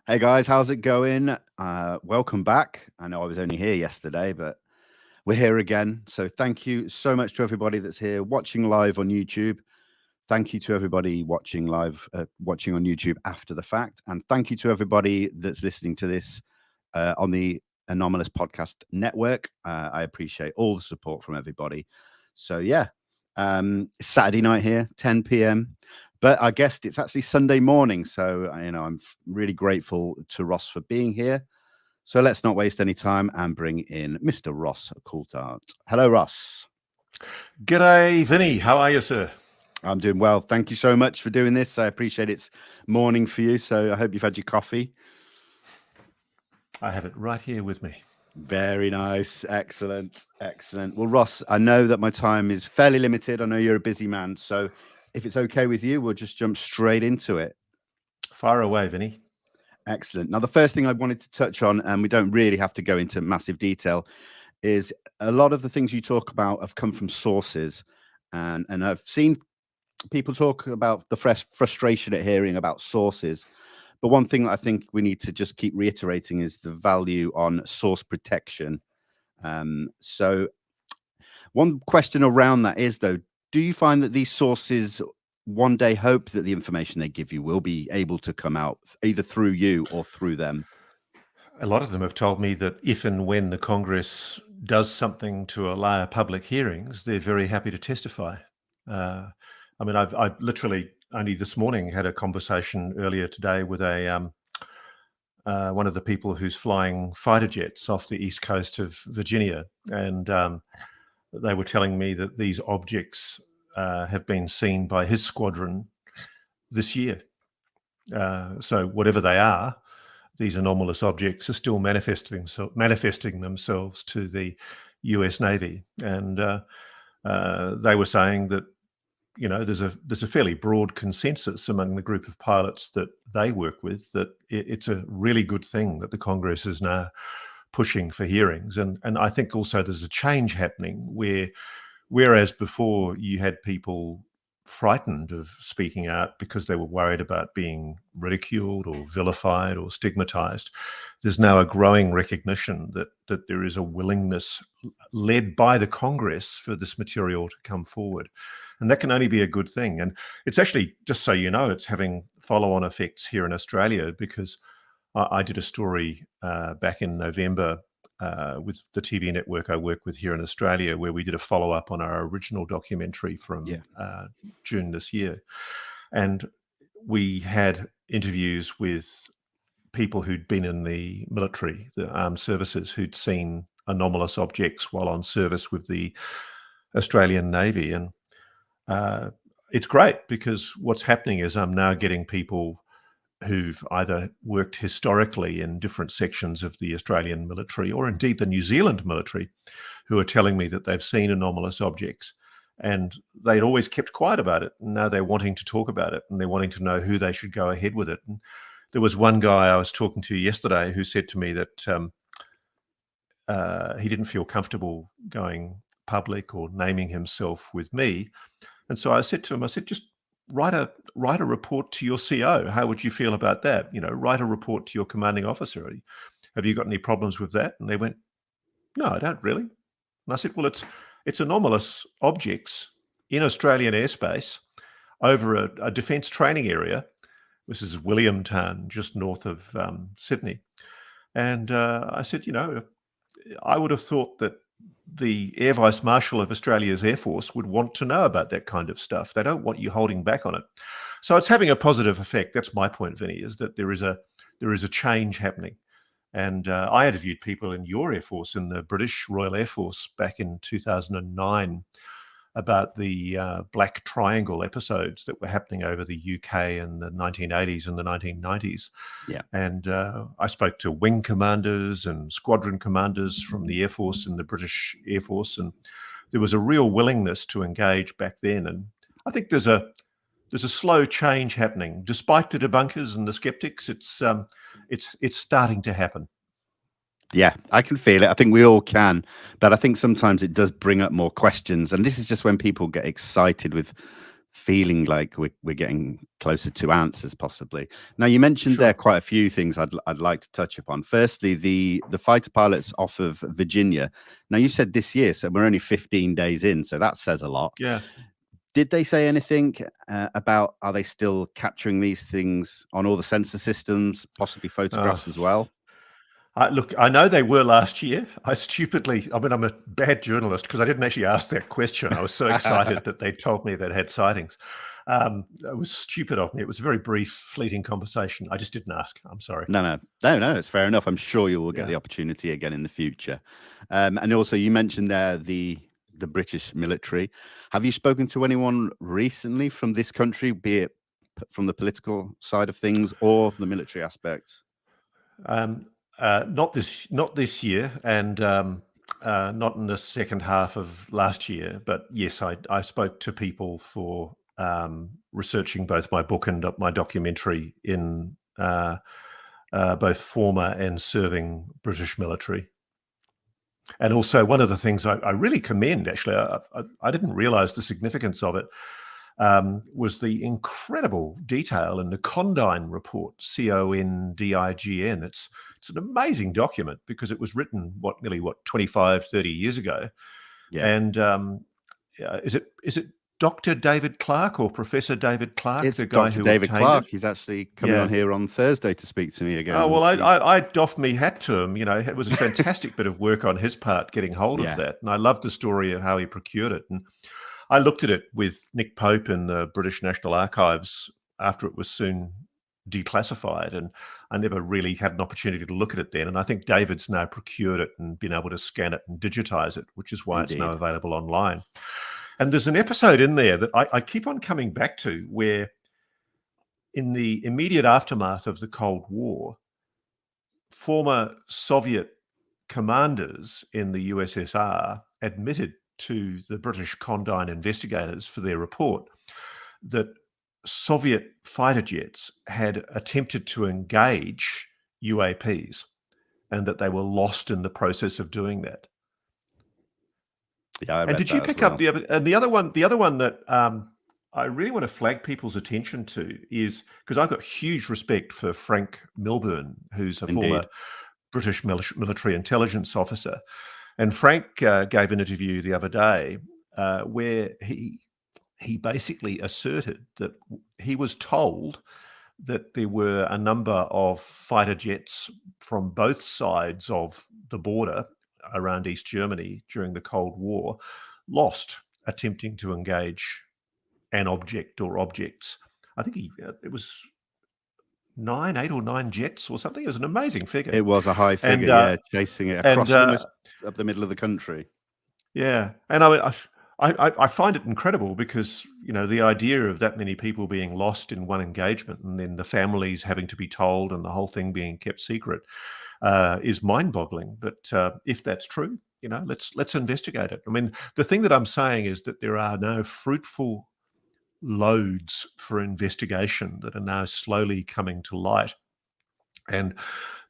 Hey guys, how's it going? Welcome back. I know I was only here yesterday, but we're here again. So thank you so much to everybody that's here watching live on YouTube. Thank you to everybody watching live, watching on YouTube after the fact. And thank you to everybody that's listening to this on the Anomalous Podcast Network. I appreciate all the support from everybody. So yeah, it's Saturday night here, 10 p.m. But I guessed it's actually Sunday morning. So, I'm really grateful to Ross for being here. So let's not waste any time and bring in Mr. Ross Coulthart. Hello, Ross. G'day, Vinny. How are you, sir? I'm doing well. Thank you so much for doing this. I appreciate it's morning for you. So I hope you've had your coffee. I have it right here with me. Very nice. Excellent. Excellent. Well, Ross, I know that my time is fairly limited. I know you're a busy man. So if it's okay with you, we'll just jump straight into it. Fire away, Vinny. Excellent. Now, the first thing I wanted to touch on, and we don't really have to go into massive detail, is a lot of the things you talk about have come from sources. And I've seen people talk about the frustration at hearing about sources. But one thing that I think we need to just keep reiterating is the value on source protection. So one question around that is, though, do you find that these sources one day hope that the information they give you will be able to come out either through you or through them? A lot of them have told me that if and when the Congress does something to allow public hearings, they're very happy to testify. I've literally only this morning had a conversation earlier today with one of the people who's flying fighter jets off the east coast of Virginia, and they were telling me that these objects have been seen by his squadron this year. So whatever they are, these anomalous objects are still manifesting themselves to the US Navy, and they were saying that there's a fairly broad consensus among the group of pilots that they work with that it's a really good thing that the Congress is now pushing for hearings, and I think also there's a change happening whereas before you had people frightened of speaking out because they were worried about being ridiculed or vilified or stigmatized. There's now a growing recognition that there is a willingness led by the Congress for this material to come forward. And that can only be a good thing. And it's actually, just so you know, it's having follow-on effects here in Australia, because I did a story back in November with the TV network I work with here in Australia, where we did a follow-up on our original documentary from June this year. And we had interviews with people who'd been in the military, the armed services, who'd seen anomalous objects while on service with the Australian Navy. And it's great, because what's happening is I'm now getting people who've either worked historically in different sections of the Australian military or indeed the New Zealand military, who are telling me that they've seen anomalous objects, and they'd always kept quiet about it. And now they're wanting to talk about it, and they're wanting to know who they should go ahead with it. And there was one guy I was talking to yesterday who said to me that he didn't feel comfortable going public or naming himself with me. And so I said to him, just write a report to your CO. How would you feel about that? Write a report to your commanding officer. Have you got any problems with that? And they went, no, I don't really. And I said, well, it's anomalous objects in Australian airspace over a defence training area. This is Williamtown, just north of Sydney. And I said, I would have thought that the Air Vice Marshal of Australia's Air Force would want to know about that kind of stuff. They don't want you holding back on it. So it's having a positive effect. That's my point, Vinny, is that there is a change happening. And I interviewed people in your Air Force, in the British Royal Air Force, back in 2009, about the Black Triangle episodes that were happening over the UK in the 1980s and the 1990s. Yeah. And I spoke to wing commanders and squadron commanders from the Air Force and the British Air Force, and there was a real willingness to engage back then. And I think there's a slow change happening, despite the debunkers and the skeptics. It's starting to happen. Yeah, I can feel it. I think we all can. But I think sometimes it does bring up more questions. And this is just when people get excited with feeling like we're getting closer to answers, possibly. Now, you mentioned there quite a few things I'd like to touch upon. Firstly, the fighter pilots off of Virginia. Now, you said this year, so we're only 15 days in, so that says a lot. Yeah. Did they say anything about, are they still capturing these things on all the sensor systems, possibly photographs as well? Look, I know they were last year. I'm a bad journalist because I didn't actually ask that question. I was so excited that they told me they'd had sightings. It was stupid of me. It was a very brief, fleeting conversation. I just didn't ask. I'm sorry. No, it's fair enough. I'm sure you will get the opportunity again in the future. And also, you mentioned there the British military. Have you spoken to anyone recently from this country, be it from the political side of things or the military aspects? Not this year, and not in the second half of last year. But yes, I spoke to people for researching both my book and my documentary in both former and serving British military. And also, one of the things I really commend, actually, I didn't realize the significance of it, was the incredible detail in the Condign report, CONDIGN. It's an amazing document because it was written, nearly 25, 30 years ago. Yeah. And is it Dr. David Clarke or Professor David Clarke? It's the guy Dr. David Clarke. He's actually coming on here on Thursday to speak to me again. Oh, well, I doff me hat to him. It was a fantastic bit of work on his part getting hold of that. And I loved the story of how he procured it. And I looked at it with Nick Pope in the British National Archives after it was soon declassified, and I never really had an opportunity to look at it then. And I think David's now procured it and been able to scan it and digitize it, which is why it's now available online. And there's an episode in there that I keep on coming back to, where in the immediate aftermath of the Cold War, former Soviet commanders in the USSR admitted to the British Condign investigators for their report that Soviet fighter jets had attempted to engage UAPs and that they were lost in the process of doing that. Yeah, and did you pick up the other one? The other one that I really want to flag people's attention to is, because I've got huge respect for Frank Milburn, who's a former British military intelligence officer. And Frank gave an interview the other day where he basically asserted that he was told that there were a number of fighter jets from both sides of the border around East Germany during the Cold War lost attempting to engage an object or objects. I think it was 8 or 9 jets or something. It was an amazing figure. It was a high figure, chasing it across almost up the middle of the country. Yeah, and I find it incredible because, the idea of that many people being lost in one engagement and then the families having to be told and the whole thing being kept secret is mind-boggling. But if that's true, let's investigate it. I mean, the thing that I'm saying is that there are no fruitful loads for investigation that are now slowly coming to light. And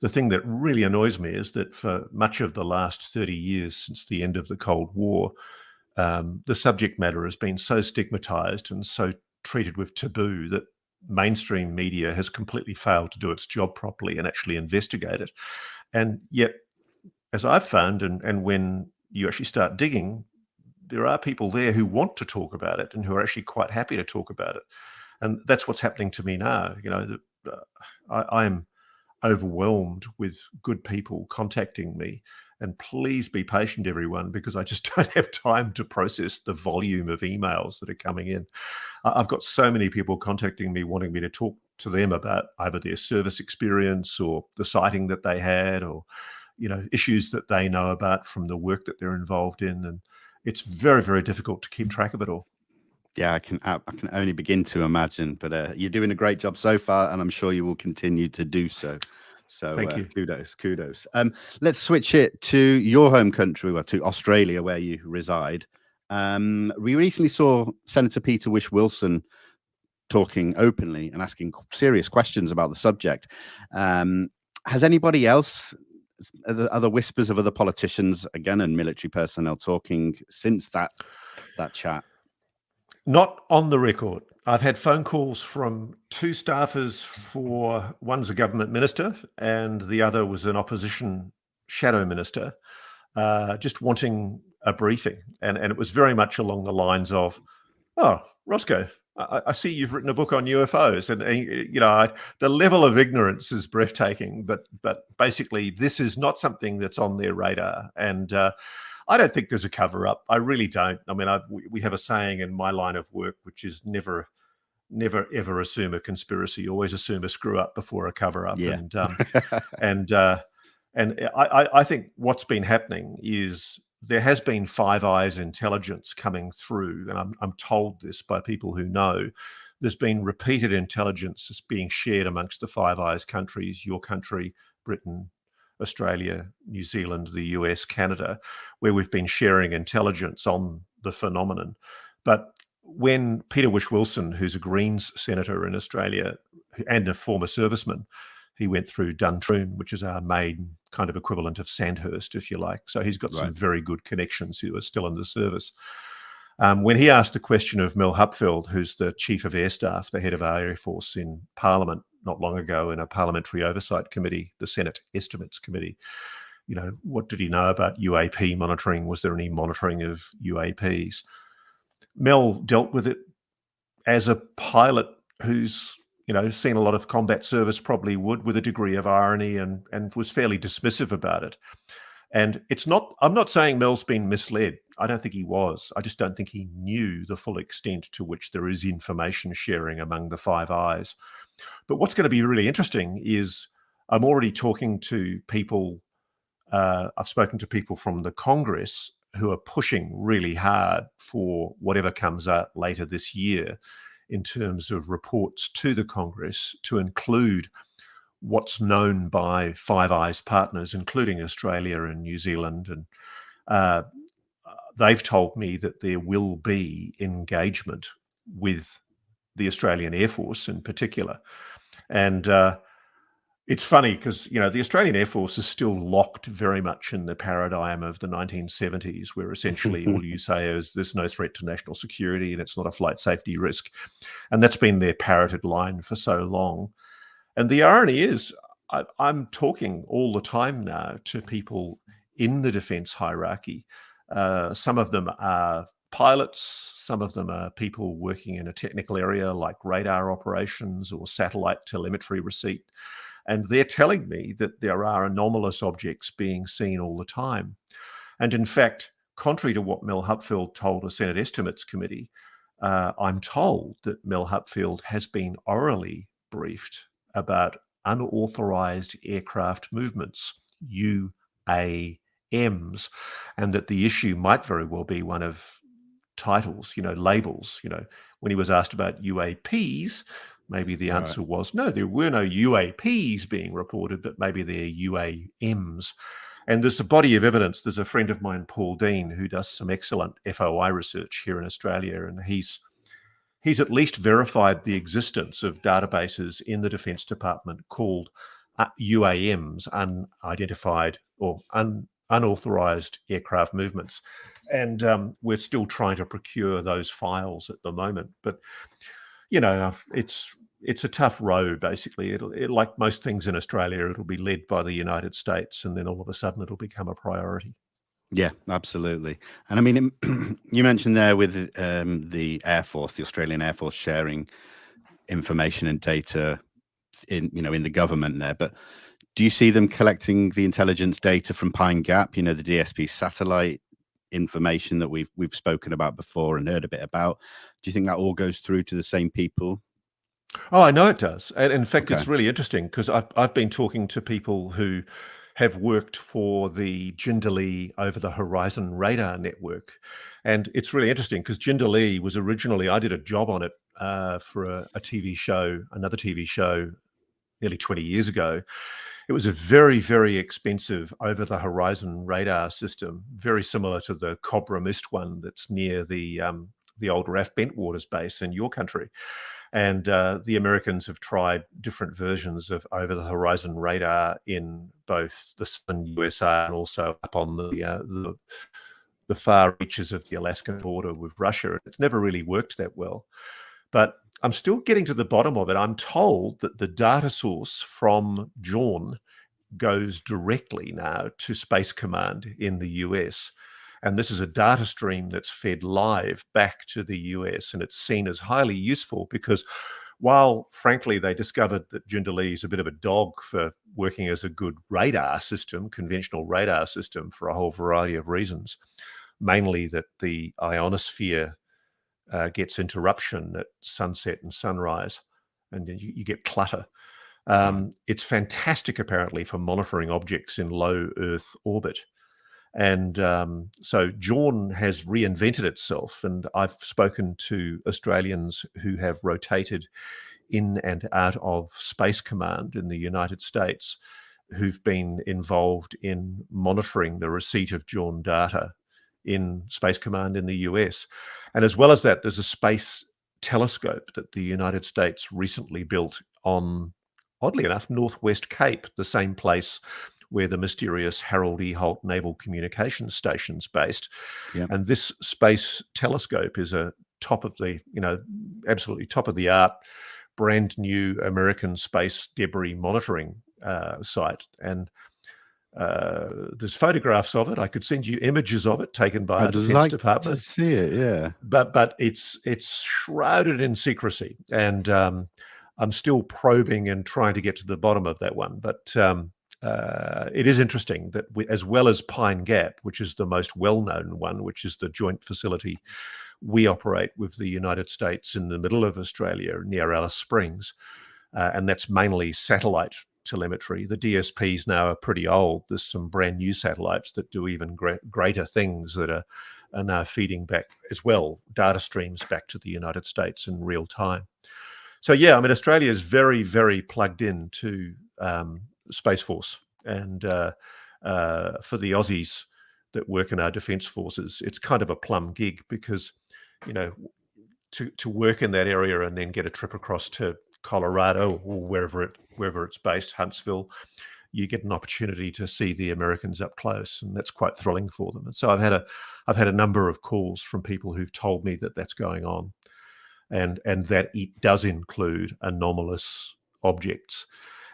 the thing that really annoys me is that for much of the last 30 years since the end of the Cold War, the subject matter has been so stigmatized and so treated with taboo that mainstream media has completely failed to do its job properly and actually investigate it. And yet, as I've found, and when you actually start digging, there are people there who want to talk about it and who are actually quite happy to talk about it. And that's what's happening to me now. I'm overwhelmed with good people contacting me. And please be patient, everyone, because I just don't have time to process the volume of emails that are coming in. I've got so many people contacting me wanting me to talk to them about either their service experience or the sighting that they had, or issues that they know about from the work that they're involved in. And it's very, very difficult to keep track of it all. Yeah, I can only begin to imagine, but you're doing a great job so far, and I'm sure you will continue to do so. So thank you. Kudos. Let's switch it to your home country, or to Australia, where you reside. We recently saw Senator Peter Whish-Wilson talking openly and asking serious questions about the subject. Has anybody else, other whispers of other politicians, again, and military personnel talking since that chat? Not on the record. I've had phone calls from two staffers for one's a government minister and the other was an opposition shadow minister, just wanting a briefing. And it was very much along the lines of, oh, Roscoe, I see you've written a book on UFOs, and the level of ignorance is breathtaking. But basically, this is not something that's on their radar, and I don't think there's a cover up. I really don't. I mean, we have a saying in my line of work, which is never ever assume a conspiracy. Always assume a screw up before a cover up. Yeah. And I think what's been happening is there has been Five Eyes intelligence coming through, and I'm told this by people who know. There's been repeated intelligence that's being shared amongst the Five Eyes countries, your country, Britain, Australia, New Zealand, the US, Canada, where we've been sharing intelligence on the phenomenon. But when Peter Whish-Wilson, who's a Greens senator in Australia and a former serviceman, he went through Duntroon, which is our main kind of equivalent of Sandhurst, if you like. So he's got some very good connections who are still in the service. When he asked the question of Mel Hupfeld, who's the Chief of Air Staff, the head of our Air Force in Parliament not long ago in a Parliamentary Oversight Committee, the Senate Estimates Committee, what did he know about UAP monitoring? Was there any monitoring of UAPs? Mel dealt with it as a pilot who's seen a lot of combat service, probably would, with a degree of irony, and was fairly dismissive about it. And I'm not saying Mel's been misled. I don't think he was. I just don't think he knew the full extent to which there is information sharing among the Five Eyes. But what's going to be really interesting is I'm already talking to people. I've spoken to people from the Congress who are pushing really hard for whatever comes out later this year in terms of reports to the Congress to include what's known by Five Eyes partners, including Australia and New Zealand. And they've told me that there will be engagement with the Australian Air Force in particular. And it's funny because, the Australian Air Force is still locked very much in the paradigm of the 1970s, where essentially all you say is there's no threat to national security and it's not a flight safety risk. And that's been their parroted line for so long. And the irony is I'm talking all the time now to people in the defense hierarchy. Some of them are pilots, some of them are people working in a technical area like radar operations or satellite telemetry receipt. And they're telling me that there are anomalous objects being seen all the time. And in fact, contrary to what Mel Hupfeld told a Senate Estimates Committee, I'm told that Mel Hupfeld has been orally briefed about unauthorized aircraft movements, UAMs, and that the issue might very well be one of titles, labels. When he was asked about UAPs, maybe the answer was, no, there were no UAPs being reported, but maybe they're UAMs. And there's a body of evidence. There's a friend of mine, Paul Dean, who does some excellent FOI research here in Australia, and he's at least verified the existence of databases in the Defence Department called UAMs, unidentified or unauthorized aircraft movements. And we're still trying to procure those files at the moment. But it's a tough road, basically. It like most things in Australia, it'll be led by the United States, and then all of a sudden it'll become a priority. Yeah, absolutely. And I mean, you mentioned there with the Air Force, the Australian Air Force sharing information and data in the government there, but do you see them collecting the intelligence data from Pine Gap, the DSP satellite information that we've spoken about before and heard a bit about? Do you think that all goes through to the same people? Oh, I know it does. And in fact, It's really interesting because I've been talking to people who have worked for the Jindalee Over the Horizon Radar Network. And it's really interesting because Jindalee was originally, I did a job on it for a TV show, another TV show nearly 20 years ago. It was a very, very expensive over-the-horizon radar system, very similar to the Cobra Mist one that's near the old RAF Bentwaters base in your country. And the Americans have tried different versions of over-the-horizon radar in both the southern USA and also up on the the far reaches of the Alaskan border with Russia. It's never really worked that well. But I'm still getting to the bottom of it. I'm told that the data source from Jawn goes directly now to Space Command in the US. And this is a data stream that's fed live back to the US. And it's seen as highly useful because while, frankly, they discovered that Jindalee is a bit of a dog for working as a good radar system, conventional radar system, for a whole variety of reasons, mainly that the ionosphere gets interruption at sunset and sunrise, and you get clutter. It's fantastic, apparently, for monitoring objects in low Earth orbit. And so Jawn has reinvented itself, and I've spoken to Australians who have rotated in and out of Space Command in the United States who've been involved in monitoring the receipt of Jawn data in Space Command in the US. And as well as that, there's a space telescope that the United States recently built on, oddly enough, Northwest Cape, the same place where the mysterious Harold E. Holt Naval Communications Station's based. Yeah. And this space telescope is a top of the, absolutely top of the art, brand new American space debris monitoring site. And there's photographs of it. I could send you images of it taken by our Defense Department. To see it, yeah. But it's shrouded in secrecy, and I'm still probing and trying to get to the bottom of that one. But it is interesting that as well as Pine Gap, which is the most well-known one, which is the joint facility we operate with the United States in the middle of Australia near Alice Springs, and that's mainly satellite telemetry. The DSPs now are pretty old. There's some brand new satellites that do even greater things that are now feeding back as well, data streams back to the United States in real time. So yeah, I mean, Australia is very, very plugged in to Space Force, and for the Aussies that work in our defence forces, it's kind of a plum gig because, to work in that area and then get a trip across to Colorado or wherever it's based, Huntsville, you get an opportunity to see the Americans up close, and that's quite thrilling for them. And so I've had a number of calls from people who've told me that that's going on, and that it does include anomalous objects.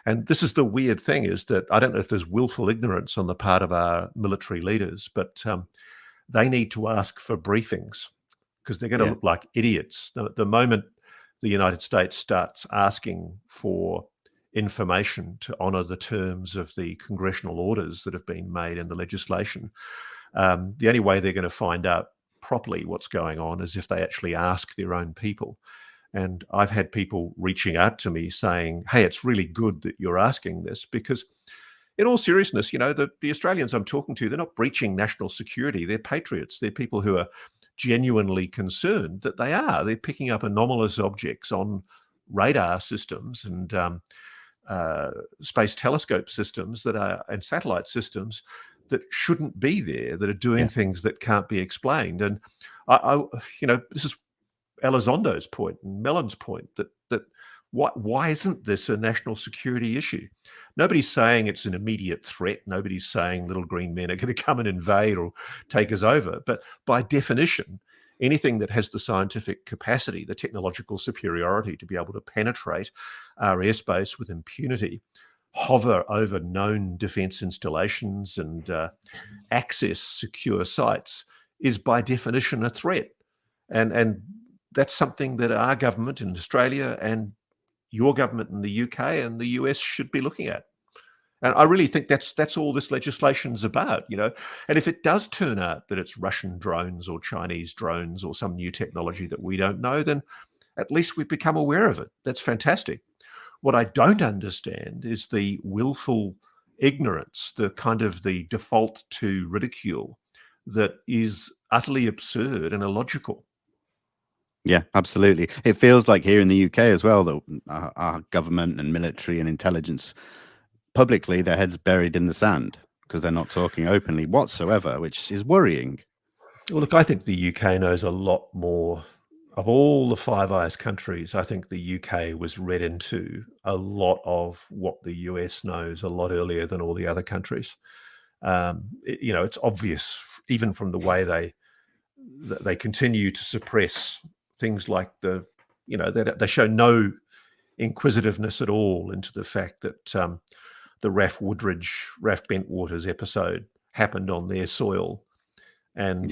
And this is the weird thing, is that I don't know if there's willful ignorance on the part of our military leaders, but they need to ask for briefings because they're going to look like idiots. The moment the United States starts asking for information to honour the terms of the congressional orders that have been made in the legislation, the only way they're going to find out properly what's going on is if they actually ask their own people. And I've had people reaching out to me saying, hey, it's really good that you're asking this, because in all seriousness, the Australians I'm talking to, they're not breaching national security. They're patriots. They're people who are genuinely concerned that they are. They're picking up anomalous objects on radar systems and space telescope systems and satellite systems that shouldn't be there, that are doing things that can't be explained. And this is Elizondo's point and Mellon's point that why isn't this a national security issue? Nobody's saying it's an immediate threat. Nobody's saying little green men are going to come and invade or take us over. But by definition, anything that has the scientific capacity, the technological superiority to be able to penetrate our airspace with impunity, hover over known defense installations and access secure sites is by definition a threat. And that's something that our government in Australia and your government in the UK and the US should be looking at. And I really think that's all this legislation's about, And if it does turn out that it's Russian drones or Chinese drones or some new technology that we don't know, then at least we've become aware of it. That's fantastic. What I don't understand is the willful ignorance, the kind of the default to ridicule that is utterly absurd and illogical. Yeah, absolutely. It feels like here in the UK as well that our government and military and intelligence, publicly, their heads buried in the sand because they're not talking openly whatsoever, which is worrying. Well, look, I think the UK knows a lot more. Of all the Five Eyes countries, I think the UK was read into a lot of what the US knows a lot earlier than all the other countries. It's obvious even from the way they continue to suppress things like they show no inquisitiveness at all into the fact that the Ralph Bentwaters episode happened on their soil, and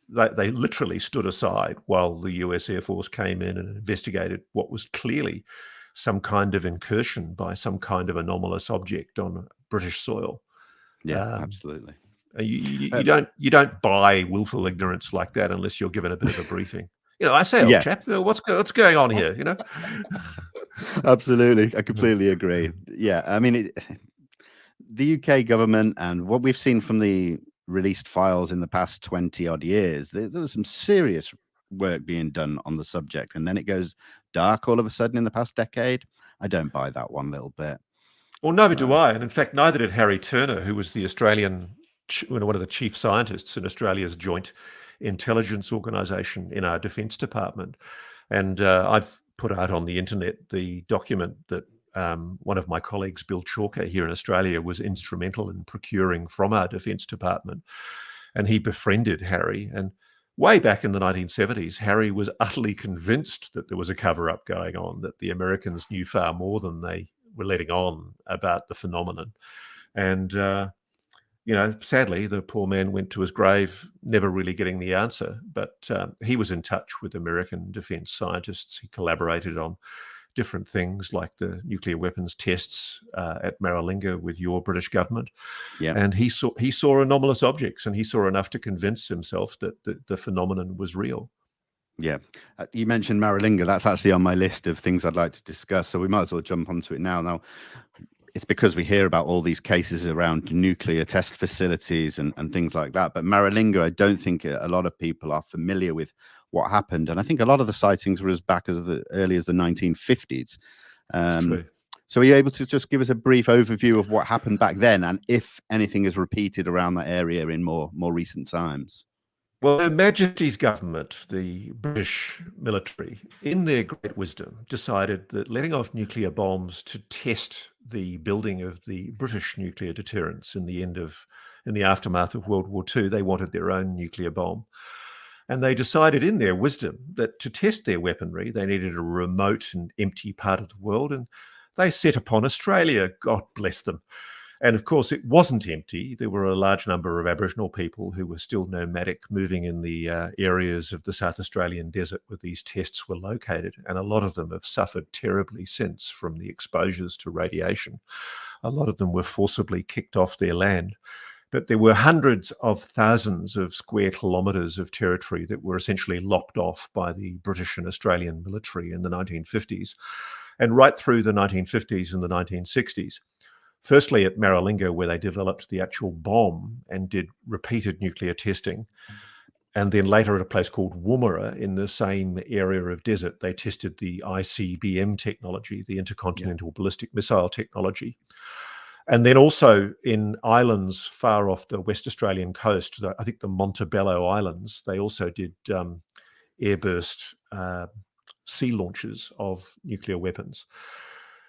they literally stood aside while the US Air Force came in and investigated what was clearly some kind of incursion by some kind of anomalous object on British soil. Yeah, absolutely. You don't buy willful ignorance like that unless you're given a bit of a briefing. I say, old chap, what's going on here? Absolutely, I completely agree. Yeah, I mean, the UK government and what we've seen from the released files in the past 20 odd years, there was some serious work being done on the subject, and then it goes dark all of a sudden in the past decade. I don't buy that one little bit. Well, neither do I, and in fact, neither did Harry Turner, who was the Australian, one of the chief scientists in Australia's joint intelligence organisation in our Defence Department. And I've put out on the internet the document that one of my colleagues, Bill Chalker, here in Australia, was instrumental in procuring from our Defence Department. And he befriended Harry. And way back in the 1970s, Harry was utterly convinced that there was a cover-up going on, that the Americans knew far more than they were letting on about the phenomenon. And sadly, the poor man went to his grave never really getting the answer. But he was in touch with American defence scientists. He collaborated on different things like the nuclear weapons tests at Maralinga with your British government. Yeah. And he saw anomalous objects, and he saw enough to convince himself that the phenomenon was real. Yeah. You mentioned Maralinga. That's actually on my list of things I'd like to discuss. So we might as well jump onto it now. Now, it's because we hear about all these cases around nuclear test facilities and things like that. But Maralinga, I don't think a lot of people are familiar with what happened. And I think a lot of the sightings were as back as early as the 1950s. So are you able to just give us a brief overview of what happened back then, and if anything is repeated around that area in more recent times? Well, Her Majesty's government, the British military, in their great wisdom, decided that letting off nuclear bombs to test the building of the British nuclear deterrence in the aftermath of World War II, they wanted their own nuclear bomb. And they decided in their wisdom that to test their weaponry, they needed a remote and empty part of the world. And they set upon Australia, God bless them. And of course, it wasn't empty. There were a large number of Aboriginal people who were still nomadic, moving in the areas of the South Australian desert where these tests were located. And a lot of them have suffered terribly since from the exposures to radiation. A lot of them were forcibly kicked off their land. But there were hundreds of thousands of square kilometres of territory that were essentially locked off by the British and Australian military in the 1950s, and right through the 1950s and the 1960s. Firstly, at Maralinga, where they developed the actual bomb and did repeated nuclear testing. And then later at a place called Woomera in the same area of desert, they tested the ICBM technology, the Intercontinental Ballistic Missile technology. And then also in islands far off the West Australian coast, I think the Montebello Islands, they also did airburst sea launches of nuclear weapons.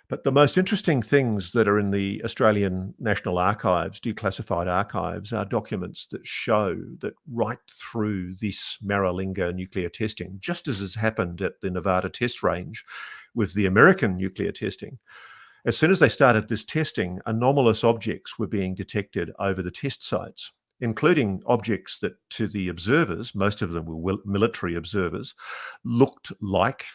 But the most interesting things that are in the Australian National Archives, declassified archives, are documents that show that right through this Maralinga nuclear testing, just as has happened at the Nevada test range with the American nuclear testing, as soon as they started this testing, anomalous objects were being detected over the test sites, including objects that to the observers, most of them were military observers, looked like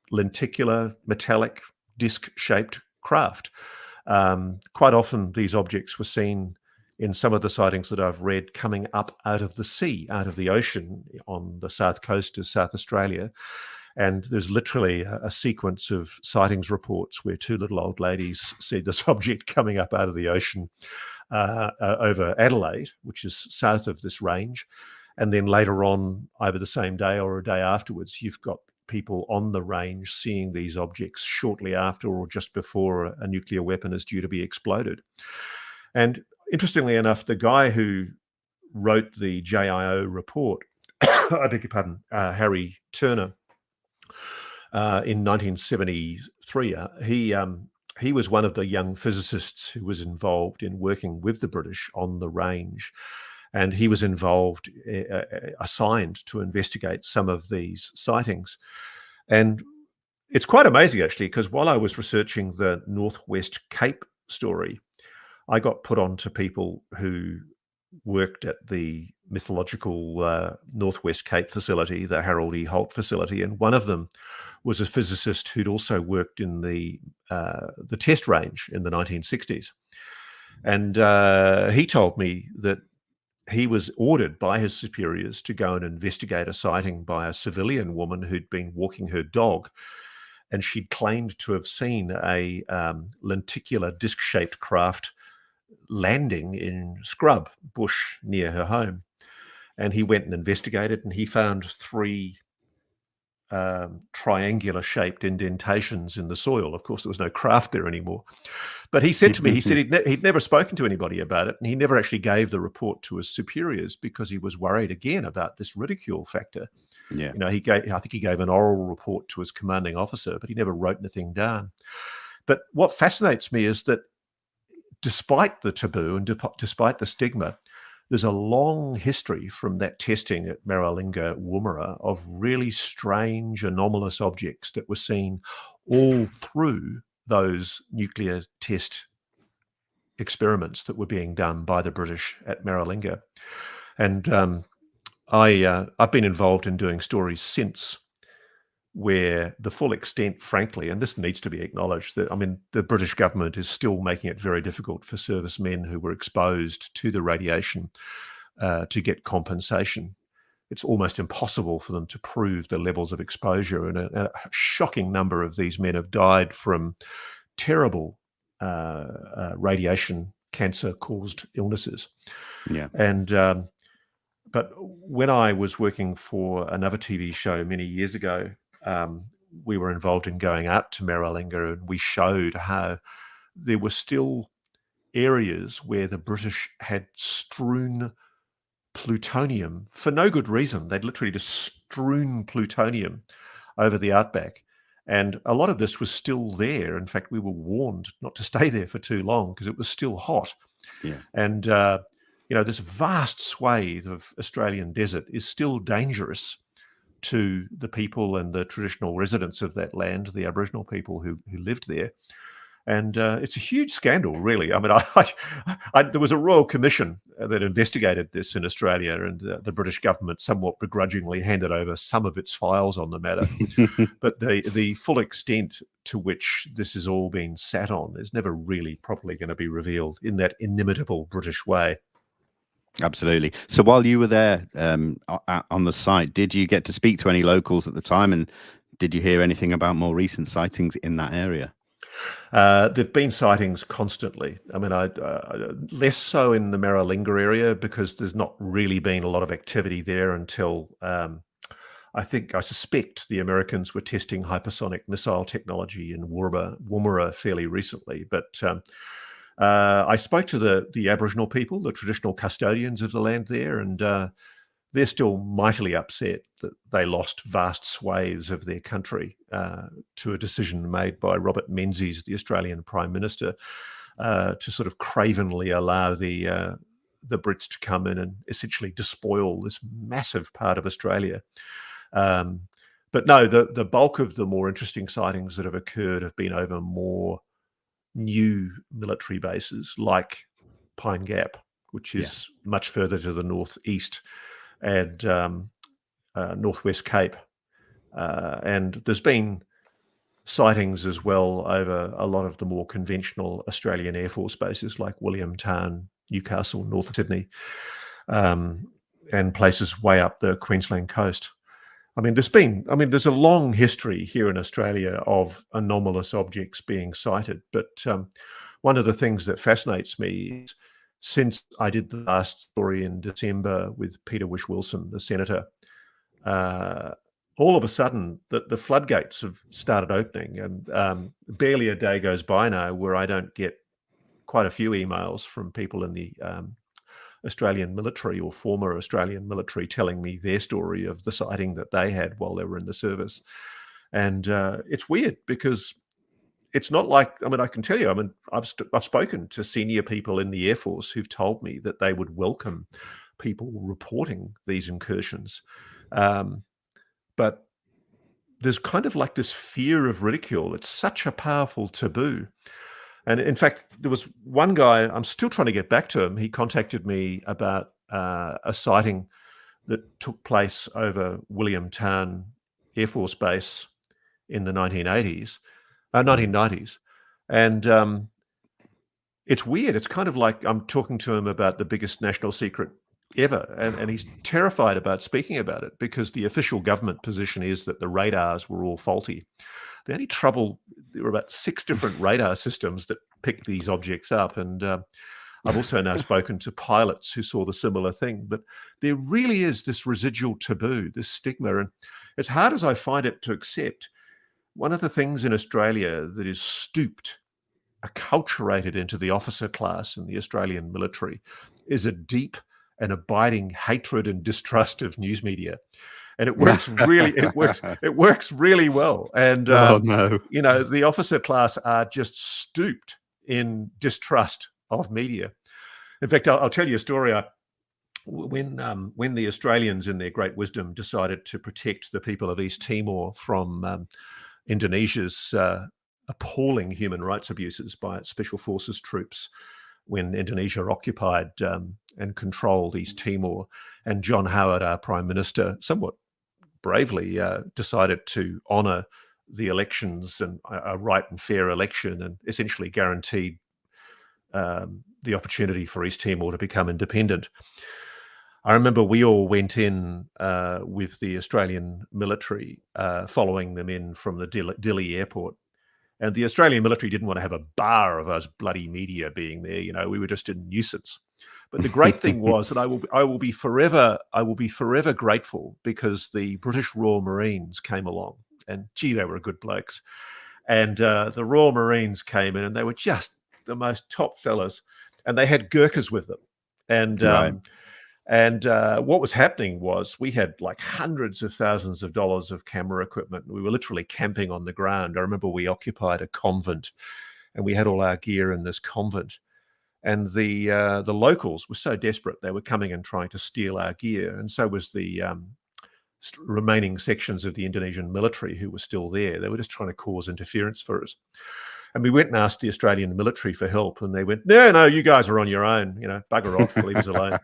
lenticular, metallic, disc-shaped craft. Quite often these objects were seen in some of the sightings that I've read coming up out of the sea, out of the ocean on the south coast of South Australia. And there's literally a sequence of sightings reports where two little old ladies see this object coming up out of the ocean over Adelaide, which is south of this range. And then later on, either the same day or a day afterwards, you've got people on the range seeing these objects shortly after or just before a nuclear weapon is due to be exploded. And interestingly enough, the guy who wrote the JIO report, I beg your pardon, Harry Turner, in 1973, he was one of the young physicists who was involved in working with the British on the range. And he was involved, assigned to investigate some of these sightings. And it's quite amazing, actually, because while I was researching the Northwest Cape story, I got put on to people who worked at the mythological Northwest Cape facility, the Harold E. Holt facility, and one of them was a physicist who'd also worked in the test range in the 1960s. And he told me that he was ordered by his superiors to go and investigate a sighting by a civilian woman who'd been walking her dog, and she'd claimed to have seen a lenticular disc-shaped craft landing in scrub bush near her home. And he went and investigated, and he found 3 triangular shaped indentations in the soil. Of course, there was no craft there anymore. But he said to me, he'd never spoken to anybody about it, and he never actually gave the report to his superiors because he was worried again about this ridicule factor. Yeah. I think he gave an oral report to his commanding officer, but he never wrote anything down. But what fascinates me is that despite the taboo and despite the stigma, there's a long history from that testing at Maralinga Woomera of really strange, anomalous objects that were seen all through those nuclear test experiments that were being done by the British at Maralinga. And I've been involved in doing stories since where the full extent, frankly, and this needs to be acknowledged, that, I mean, the British government is still making it very difficult for servicemen who were exposed to the radiation to get compensation. It's almost impossible for them to prove the levels of exposure, and a shocking number of these men have died from terrible radiation cancer-caused illnesses. Yeah. And but when I was working for another TV show many years ago, we were involved in going out to Maralinga, and we showed how there were still areas where the British had strewn plutonium for no good reason. They'd literally just strewn plutonium over the outback. And a lot of this was still there. In fact, we were warned not to stay there for too long because it was still hot. Yeah. And, this vast swathe of Australian desert is still dangerous to the people and the traditional residents of that land, the Aboriginal people who lived there. And it's a huge scandal, really. I mean, there was a royal commission that investigated this in Australia, and the British government somewhat begrudgingly handed over some of its files on the matter. But the full extent to which this has all been sat on is never really properly going to be revealed in that inimitable British way. Absolutely. So while you were there on the site, did you get to speak to any locals at the time, and did you hear anything about more recent sightings in that area? There've been sightings constantly. I mean, less so in the Maralinga area because there's not really been a lot of activity there until I suspect the Americans were testing hypersonic missile technology in Woomera fairly recently. But I spoke to the Aboriginal people, the traditional custodians of the land there, and they're still mightily upset that they lost vast swathes of their country to a decision made by Robert Menzies, the Australian Prime Minister, to sort of cravenly allow the Brits to come in and essentially despoil this massive part of Australia. But no, the bulk of the more interesting sightings that have occurred have been over more new military bases like Pine Gap, which is much further to the northeast, and Northwest Cape. And there's been sightings as well over a lot of the more conventional Australian Air Force bases like Williamtown, Newcastle, North Sydney, and places way up the Queensland coast. I mean, there's a long history here in Australia of anomalous objects being sighted. But one of the things that fascinates me is, since I did the last story in December with Peter Whish-Wilson, the senator, all of a sudden the floodgates have started opening, and barely a day goes by now where I don't get quite a few emails from people in the Australian military or former Australian military telling me their story of the sighting that they had while they were in the service. And it's weird because it's not like, I mean, I can tell you, I mean, I've spoken to senior people in the Air Force who've told me that they would welcome people reporting these incursions. But there's kind of like this fear of ridicule. It's such a powerful taboo. And in fact, there was one guy, I'm still trying to get back to him. He contacted me about a sighting that took place over Williamtown Air Force Base in the 1990s. 1990s. And it's weird. It's kind of like I'm talking to him about the biggest national secret ever. And he's terrified about speaking about it because the official government position is that the radars were all faulty. The only trouble, there were about 6 different radar systems that picked these objects up. And I've also now spoken to pilots who saw the similar thing. But there really is this residual taboo, this stigma. And as hard as I find it to accept, one of the things in Australia that is stooped, acculturated into the officer class in the Australian military is a deep and abiding hatred and distrust of news media. And it works really, it works really well. And, no. you know, the officer class are just stooped in distrust of media. In fact, I'll tell you a story. When the Australians in their great wisdom decided to protect the people of East Timor from Indonesia's appalling human rights abuses by its special forces troops when Indonesia occupied and controlled East Timor, and John Howard, our Prime Minister, somewhat bravely decided to honour the elections and a right and fair election, and essentially guaranteed the opportunity for East Timor to become independent. I remember we all went in with the Australian military, following them in from the Dili airport. And the Australian military didn't want to have a bar of us bloody media being there. You know, we were just a nuisance. But the great thing was that I will be forever grateful because the British Royal Marines came along, and gee, they were good blokes. And the Royal Marines came in, and they were just the most top fellas, and they had Gurkhas with them. And Right. And what was happening was we had like hundreds of thousands of dollars of camera equipment. We were literally camping on the ground. I remember we occupied a convent, and we had all our gear in this convent. And the locals were so desperate, they were coming and trying to steal our gear. And so was the remaining sections of the Indonesian military who were still there. They were just trying to cause interference for us. And we went and asked the Australian military for help, and they went, no, you guys are on your own. You know, bugger off, leave us alone.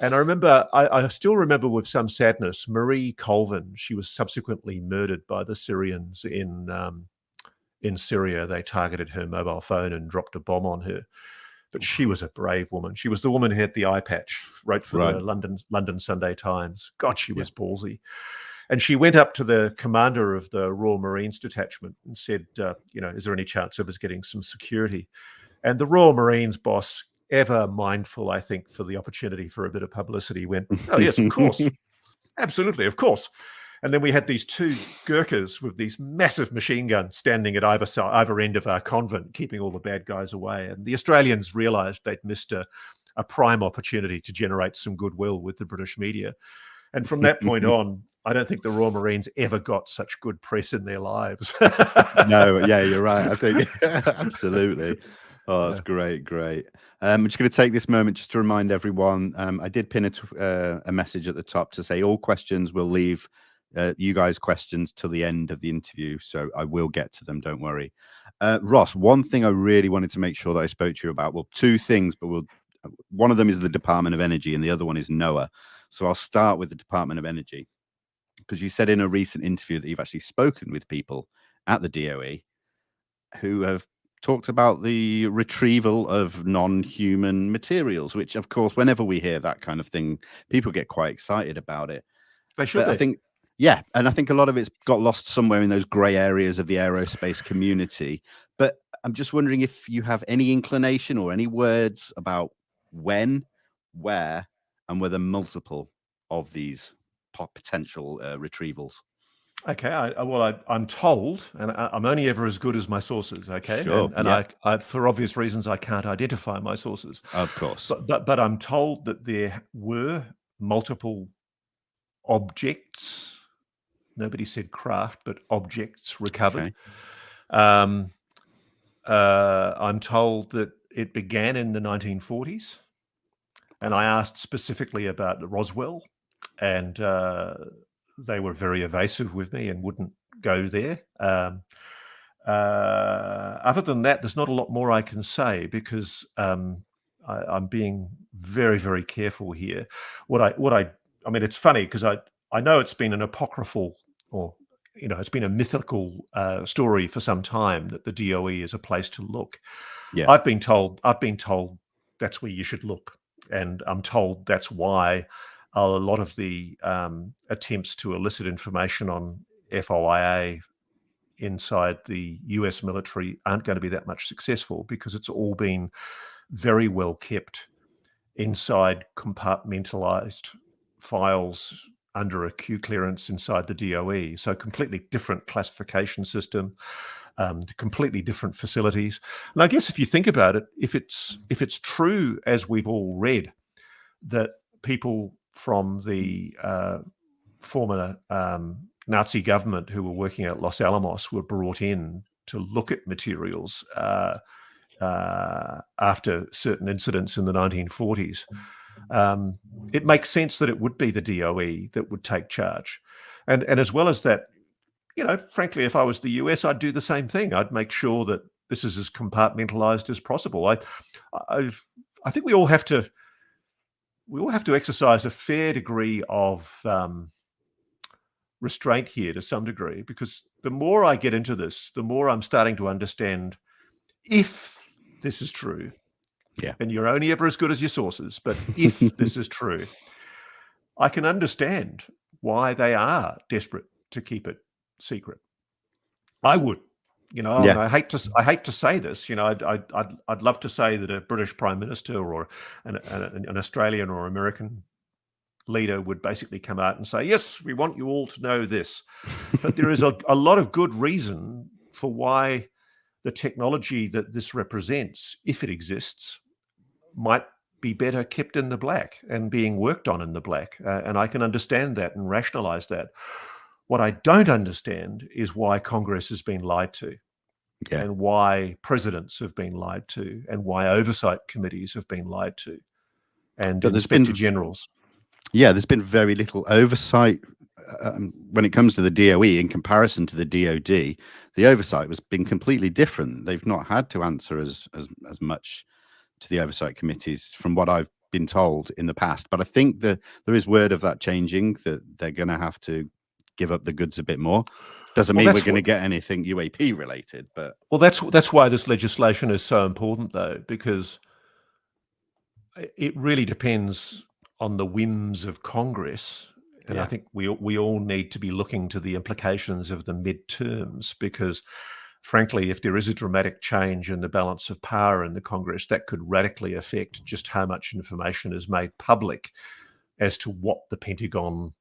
And I remember, I still remember with some sadness, Marie Colvin. She was subsequently murdered by the Syrians in Syria. They targeted her mobile phone and dropped a bomb on her. But she was a brave woman. She was the woman who had the eye patch, wrote for the London Sunday Times. God, she was ballsy. And she went up to the commander of the Royal Marines detachment and said, you know, is there any chance of us getting some security? And the Royal Marines boss, ever mindful, I think, for the opportunity for a bit of publicity, went, oh, yes, of course. Absolutely, of course. And then we had these 2 Gurkhas with these massive machine guns standing at either end of our convent, keeping all the bad guys away. And the Australians realised they'd missed a prime opportunity to generate some goodwill with the British media. And from that point on, I don't think the Royal Marines ever got such good press in their lives. No, yeah, you're right. I think absolutely. Oh, that's great. I'm just going to take this moment just to remind everyone. I did pin a message at the top to say all questions will leave you guys questions till the end of the interview, so I will get to them. Don't worry. Ross, one thing I really wanted to make sure that I spoke to you about. Well, 2 things, but one of them is the Department of Energy, and the other one is NOAA. So I'll start with the Department of Energy, because you said in a recent interview that you've actually spoken with people at the DOE who have talked about the retrieval of non-human materials, which, of course, whenever we hear that kind of thing, people get quite excited about it. They should. But I think, yeah, and I think a lot of it's got lost somewhere in those grey areas of the aerospace community. But I'm just wondering if you have any inclination or any words about when, where, and whether multiple of these potential retrievals. Okay, I'm told, and I'm only ever as good as my sources. Okay, Sure, and yeah. I, for obvious reasons, I can't identify my sources. Of course. But I'm told that there were multiple objects. Nobody said craft, but objects recovered. Okay. I'm told that it began in the 1940s, and I asked specifically about Roswell, and they were very evasive with me and wouldn't go there. Other than that, there's not a lot more I can say because I'm being very, very careful here. I mean, it's funny because I know it's been an apocryphal, or it's been a mythical story for some time that the DOE is a place to look. Yeah. I've been told that's where you should look, and I'm told that's why a lot of the attempts to elicit information on FOIA inside the US military aren't going to be that much successful because it's all been very well kept inside compartmentalized files under a Q clearance inside the DOE. So completely different classification system, completely different facilities. And I guess if you think about it, if it's true, as we've all read, that people from the former Nazi government who were working at Los Alamos were brought in to look at materials after certain incidents in the 1940s. It makes sense that it would be the DOE that would take charge. And as well as that, frankly, if I was the US, I'd do the same thing. I'd make sure that this is as compartmentalized as possible. I think we all have to exercise a fair degree of restraint here to some degree, because the more I get into this, the more I'm starting to understand if this is true. Yeah. And you're only ever as good as your sources, but if this is true, I can understand why they are desperate to keep it secret. I would, Yeah. and I hate to say this, I'd love to say that a British Prime Minister or an Australian or American leader would basically come out and say, yes, we want you all to know this. But there is a lot of good reason for why the technology that this represents, if it exists, might be better kept in the black and being worked on in the black. And I can understand that and rationalize that. What I don't understand is why Congress has been lied to, and why presidents have been lied to, and why oversight committees have been lied to, and inspector generals. Yeah, there's been very little oversight when it comes to the DOE in comparison to the DOD. The oversight has been completely different. They've not had to answer as much to the oversight committees from what I've been told in the past. But I think that there is word of that changing, that they're going to have to give up the goods a bit more. Doesn't mean we're going to get anything UAP related, but that's why this legislation is so important, though, because it really depends on the whims of Congress. And I think we all need to be looking to the implications of the midterms, because frankly, if there is a dramatic change in the balance of power in the Congress, that could radically affect just how much information is made public as to what the Pentagon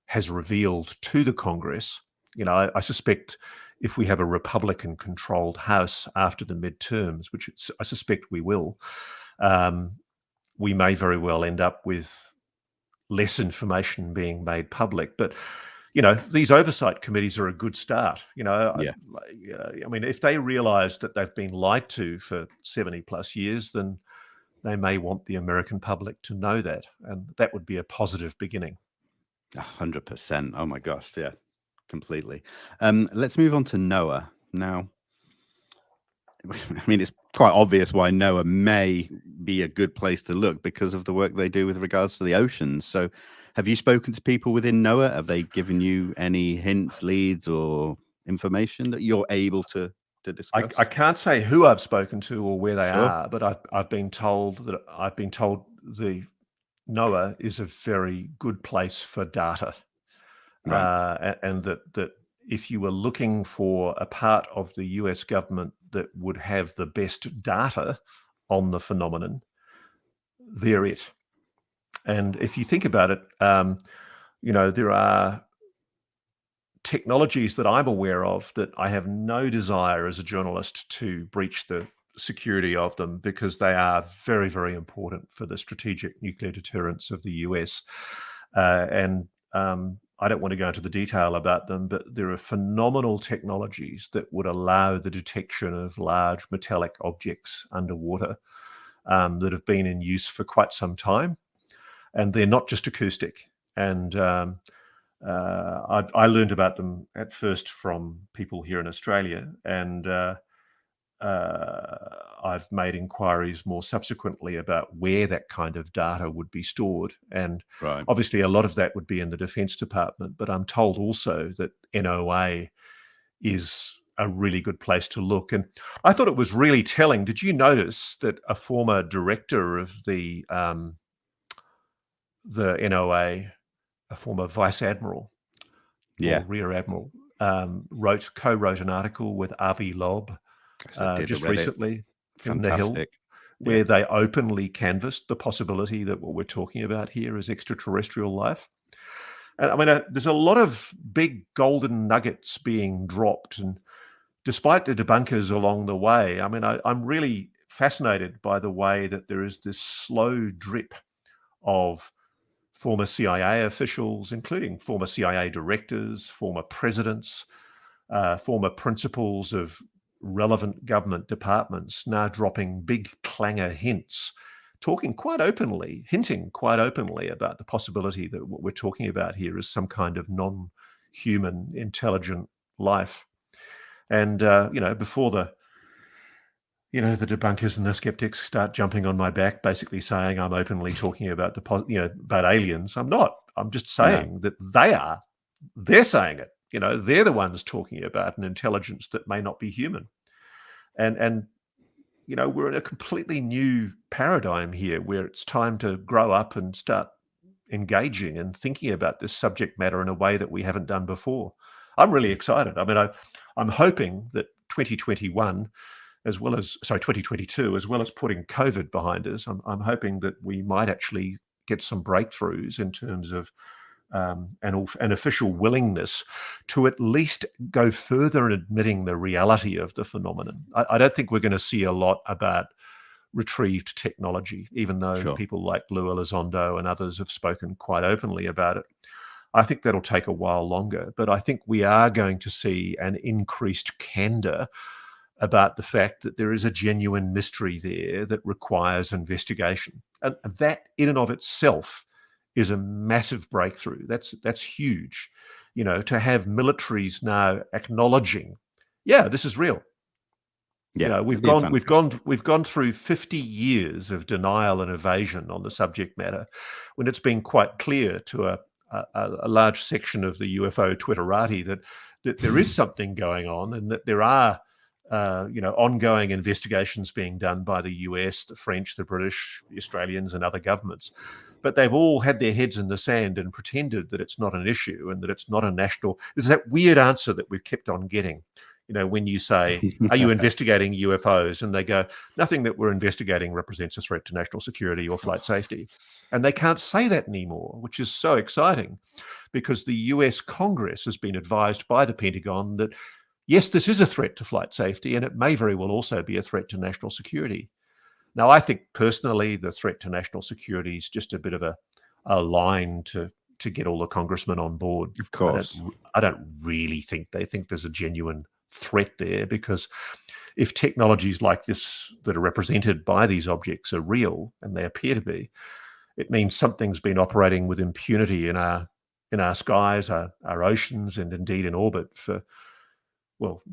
has revealed to the Congress. I suspect if we have a Republican-controlled House after the midterms, which I suspect we will, we may very well end up with less information being made public. But these oversight committees are a good start. I mean, if they realize that they've been lied to for 70 plus years, then they may want the American public to know that, and that would be a positive beginning. 100%. Oh my gosh, yeah, completely. Let's move on to NOAA now. I mean, it's quite obvious why NOAA may be a good place to look because of the work they do with regards to the oceans. So have you spoken to people within NOAA? Have they given you any hints, leads, or information that you're able to discuss? I can't say who I've spoken to or where they are, but I've been told the NOAA is a very good place for data, and that if you were looking for a part of the US government that would have the best data on the phenomenon, they're it. And if you think about it, there are technologies that I'm aware of that I have no desire as a journalist to breach the security of them, because they are very, very important for the strategic nuclear deterrence of the US. And I don't want to go into the detail about them, but there are phenomenal technologies that would allow the detection of large metallic objects underwater that have been in use for quite some time. And they're not just acoustic. And I learned about them at first from people here in Australia, and I've made inquiries more subsequently about where that kind of data would be stored. And Right. obviously a lot of that would be in the Defence Department, but I'm told also that NOA is a really good place to look. And I thought it was really telling. Did you notice that a former director of the NOA, a former vice admiral or rear admiral, co-wrote an article with Avi Loeb just recently in The Hill, where they openly canvassed the possibility that what we're talking about here is extraterrestrial life. And I mean, there's a lot of big golden nuggets being dropped, and despite the debunkers along the way, I mean, I'm really fascinated by the way that there is this slow drip of former CIA officials, including former CIA directors, former presidents, former principals of relevant government departments, now dropping big clanger hints, hinting quite openly about the possibility that what we're talking about here is some kind of non-human intelligent life. And, before the debunkers and the skeptics start jumping on my back, basically saying I'm openly talking about about aliens. I'm not. I'm just saying that they're saying it. They're the ones talking about an intelligence that may not be human. And we're in a completely new paradigm here where it's time to grow up and start engaging and thinking about this subject matter in a way that we haven't done before. I'm really excited. I mean, I'm hoping that 2022, as well as putting COVID behind us, I'm hoping that we might actually get some breakthroughs in terms of an official willingness to at least go further in admitting the reality of the phenomenon. I don't think we're going to see a lot about retrieved technology, even though people like Lou Elizondo and others have spoken quite openly about it. I think that'll take a while longer, but I think we are going to see an increased candor about the fact that there is a genuine mystery there that requires investigation. And that in and of itself is a massive breakthrough. That's huge. To have militaries now acknowledging, this is real. We've gone through 50 years of denial and evasion on the subject matter, when it's been quite clear to a large section of the UFO Twitterati that there is something going on, and that there are ongoing investigations being done by the US, the French, the British, the Australians, and other governments. But they've all had their heads in the sand and pretended that it's not an issue and that it's not a national. There's that weird answer that we've kept on getting. When you say, are you investigating UFOs? And they go, nothing that we're investigating represents a threat to national security or flight safety. And they can't say that anymore, which is so exciting, because the US Congress has been advised by the Pentagon that, yes, this is a threat to flight safety, and it may very well also be a threat to national security. Now, I think personally the threat to national security is just a bit of a line to get all the congressmen on board. Of course. I don't really think they think there's a genuine threat there, because if technologies like this that are represented by these objects are real, and they appear to be, it means something's been operating with impunity in our skies, our oceans, and indeed in orbit for,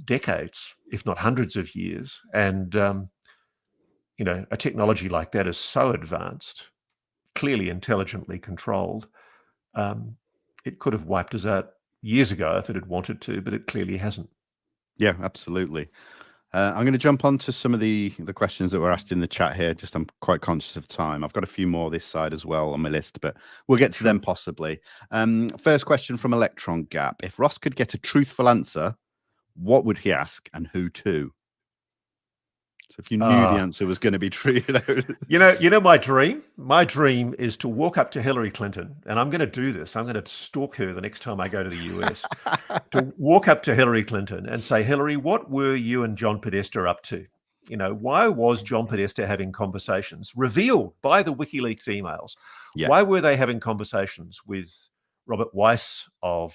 decades, if not hundreds of years. And a technology like that is so advanced, clearly intelligently controlled. It could have wiped us out years ago if it had wanted to, but it clearly hasn't. Yeah, absolutely. I'm going to jump on to some of the questions that were asked in the chat here. Just, I'm quite conscious of time. I've got a few more this side as well on my list, but we'll get to them possibly. First question from Electron Gap. If Ross could get a truthful answer, what would he ask and who to? So if you knew the answer was going to be true, my dream is to walk up to Hillary Clinton, and I'm going to do this. I'm going to stalk her the next time I go to the US, to walk up to Hillary Clinton and say, Hillary, what were you and John Podesta up to? Why was John Podesta having conversations revealed by the WikiLeaks emails? Yeah. Why were they having conversations with Robert Weiss of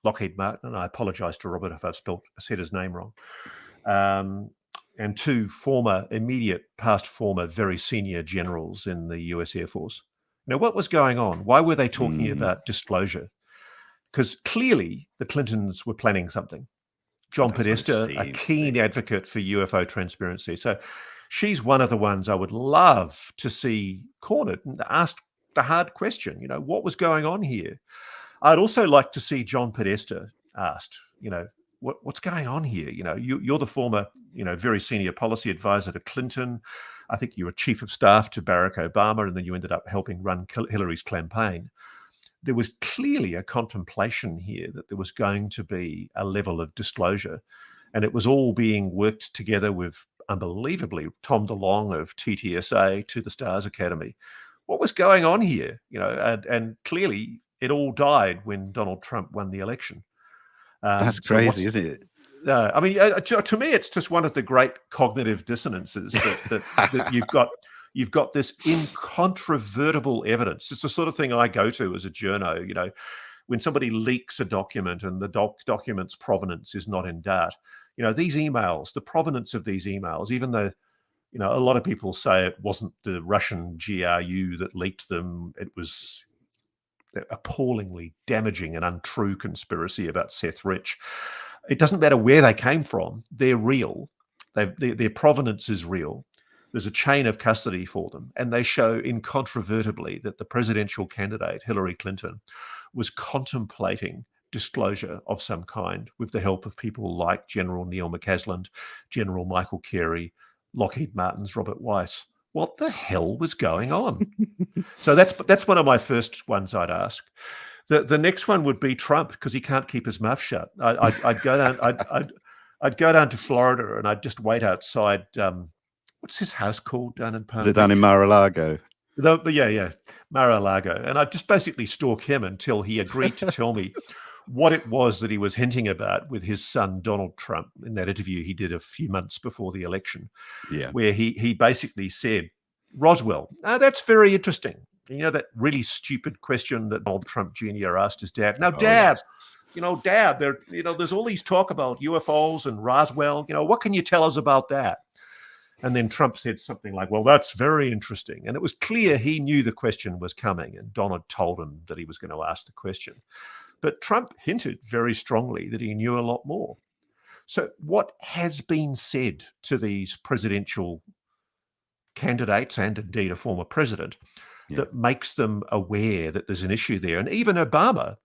Lockheed Martin, and I apologise to Robert if I've said his name wrong, and two immediate past former very senior generals in the US Air Force. Now, what was going on? Why were they talking about disclosure? Because clearly the Clintons were planning something. John Podesta, a keen advocate for UFO transparency. So she's one of the ones I would love to see cornered and asked the hard question, what was going on here? I'd also like to see John Podesta asked, what's going on here? You're the former, very senior policy advisor to Clinton. I think you were chief of staff to Barack Obama, and then you ended up helping run Hillary's campaign. There was clearly a contemplation here that there was going to be a level of disclosure, and it was all being worked together with, unbelievably, Tom DeLonge of TTSA to the Stars Academy. What was going on here? And clearly it all died when Donald Trump won the election. That's crazy, isn't it? I mean, to me, it's just one of the great cognitive dissonances that you've got this incontrovertible evidence. It's the sort of thing I go to as a journo, when somebody leaks a document and the document's provenance is not in doubt. These emails, the provenance of these emails, even though, a lot of people say it wasn't the Russian GRU that leaked them, it was appallingly damaging and untrue conspiracy about Seth Rich. It doesn't matter where they came from. They're real. Their provenance is real. There's a chain of custody for them. And they show incontrovertibly that the presidential candidate, Hillary Clinton, was contemplating disclosure of some kind with the help of people like General Neil McCasland, General Michael Carey, Lockheed Martin's Robert Weiss. What the hell was going on? So that's one of my first ones I'd ask. The next one would be Trump, because he can't keep his mouth shut. I'd go down. I'd go down to Florida and I'd just wait outside. What's his house called down in Palm Beach? Down in Mar-a-Lago. Yeah, Mar-a-Lago. And I'd just basically stalk him until he agreed to tell me what it was that he was hinting about with his son, Donald Trump, in that interview he did a few months before the election, where he basically said, Roswell, that's very interesting. That really stupid question that Donald Trump Jr. asked his dad. Now, Dad, Dad, there's all these talk about UFOs and Roswell. What can you tell us about that? And then Trump said something like, well, that's very interesting. And it was clear he knew the question was coming, and Donald told him that he was going to ask the question. But Trump hinted very strongly that he knew a lot more. So what has been said to these presidential candidates, and indeed a former president, that makes them aware that there's an issue there? And even Obama,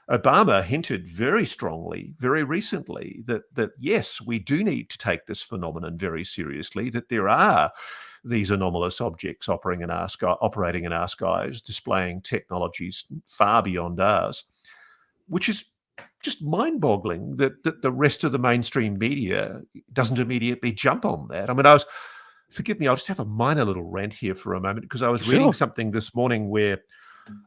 Obama hinted very strongly, very recently, that yes, we do need to take this phenomenon very seriously, that there are these anomalous objects operating in our skies, displaying technologies far beyond ours, which is just mind-boggling that the rest of the mainstream media doesn't immediately jump on that. I mean, forgive me, I'll just have a minor little rant here for a moment, because I was reading something this morning where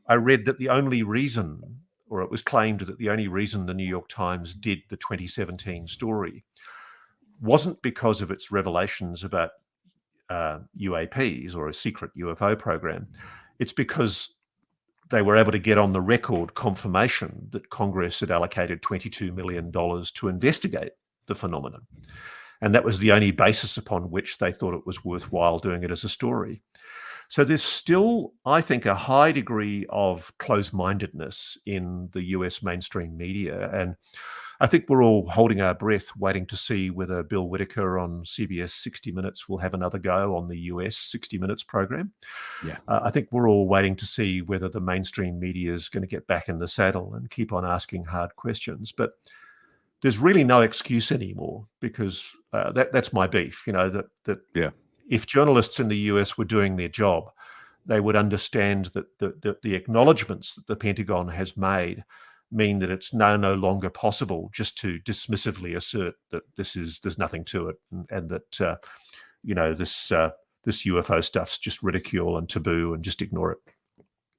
I read that the only reason, or it was claimed that the only reason the New York Times did the 2017 story wasn't because of its revelations about UAPs, or a secret UFO program. It's because they were able to get on the record confirmation that Congress had allocated $22 million to investigate the phenomenon. And that was the only basis upon which they thought it was worthwhile doing it as a story. So there's still, I think, a high degree of close-mindedness in the US mainstream media. And I think we're all holding our breath, waiting to see whether Bill Whitaker on CBS 60 Minutes will have another go on the US 60 Minutes program. I think we're all waiting to see whether the mainstream media is going to get back in the saddle and keep on asking hard questions. But there's really no excuse anymore, because that's my beef, that if journalists in the US were doing their job, they would understand that the acknowledgements that the Pentagon has made mean that it's no longer possible just to dismissively assert that there's nothing to it, and that this UFO stuff's just ridicule and taboo, and just ignore it.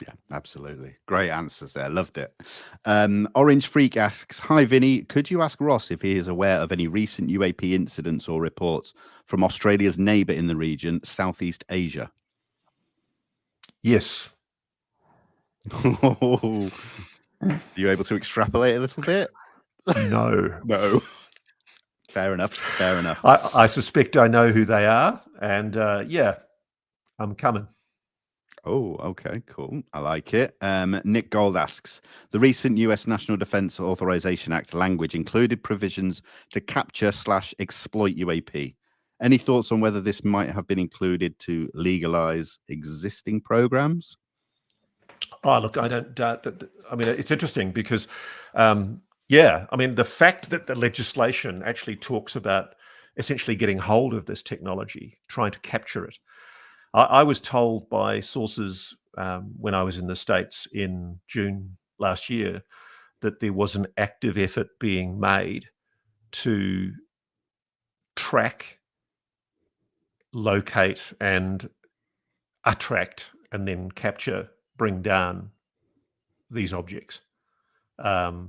Yeah, absolutely. Great answers there. Loved it. Orange Freak asks, hi, Vinny. Could you ask Ross if he is aware of any recent UAP incidents or reports from Australia's neighbour in the region, Southeast Asia? Yes. Are you able to extrapolate a little bit? No. No. Fair enough. Fair enough. I suspect I know who they are, and yeah, I'm coming. Oh, okay, cool. I like it. Nick Gold asks, the recent US National Defense Authorization Act language included provisions to capture/exploit UAP. Any thoughts on whether this might have been included to legalize existing programs? Oh, look, I don't doubt that. I mean, it's interesting because, yeah, I mean, the fact that the legislation actually talks about essentially getting hold of this technology, trying to capture it. I was told by sources when I was in the States in June last year that there was an active effort being made to track, locate, and attract, and then capture, bring down these objects. And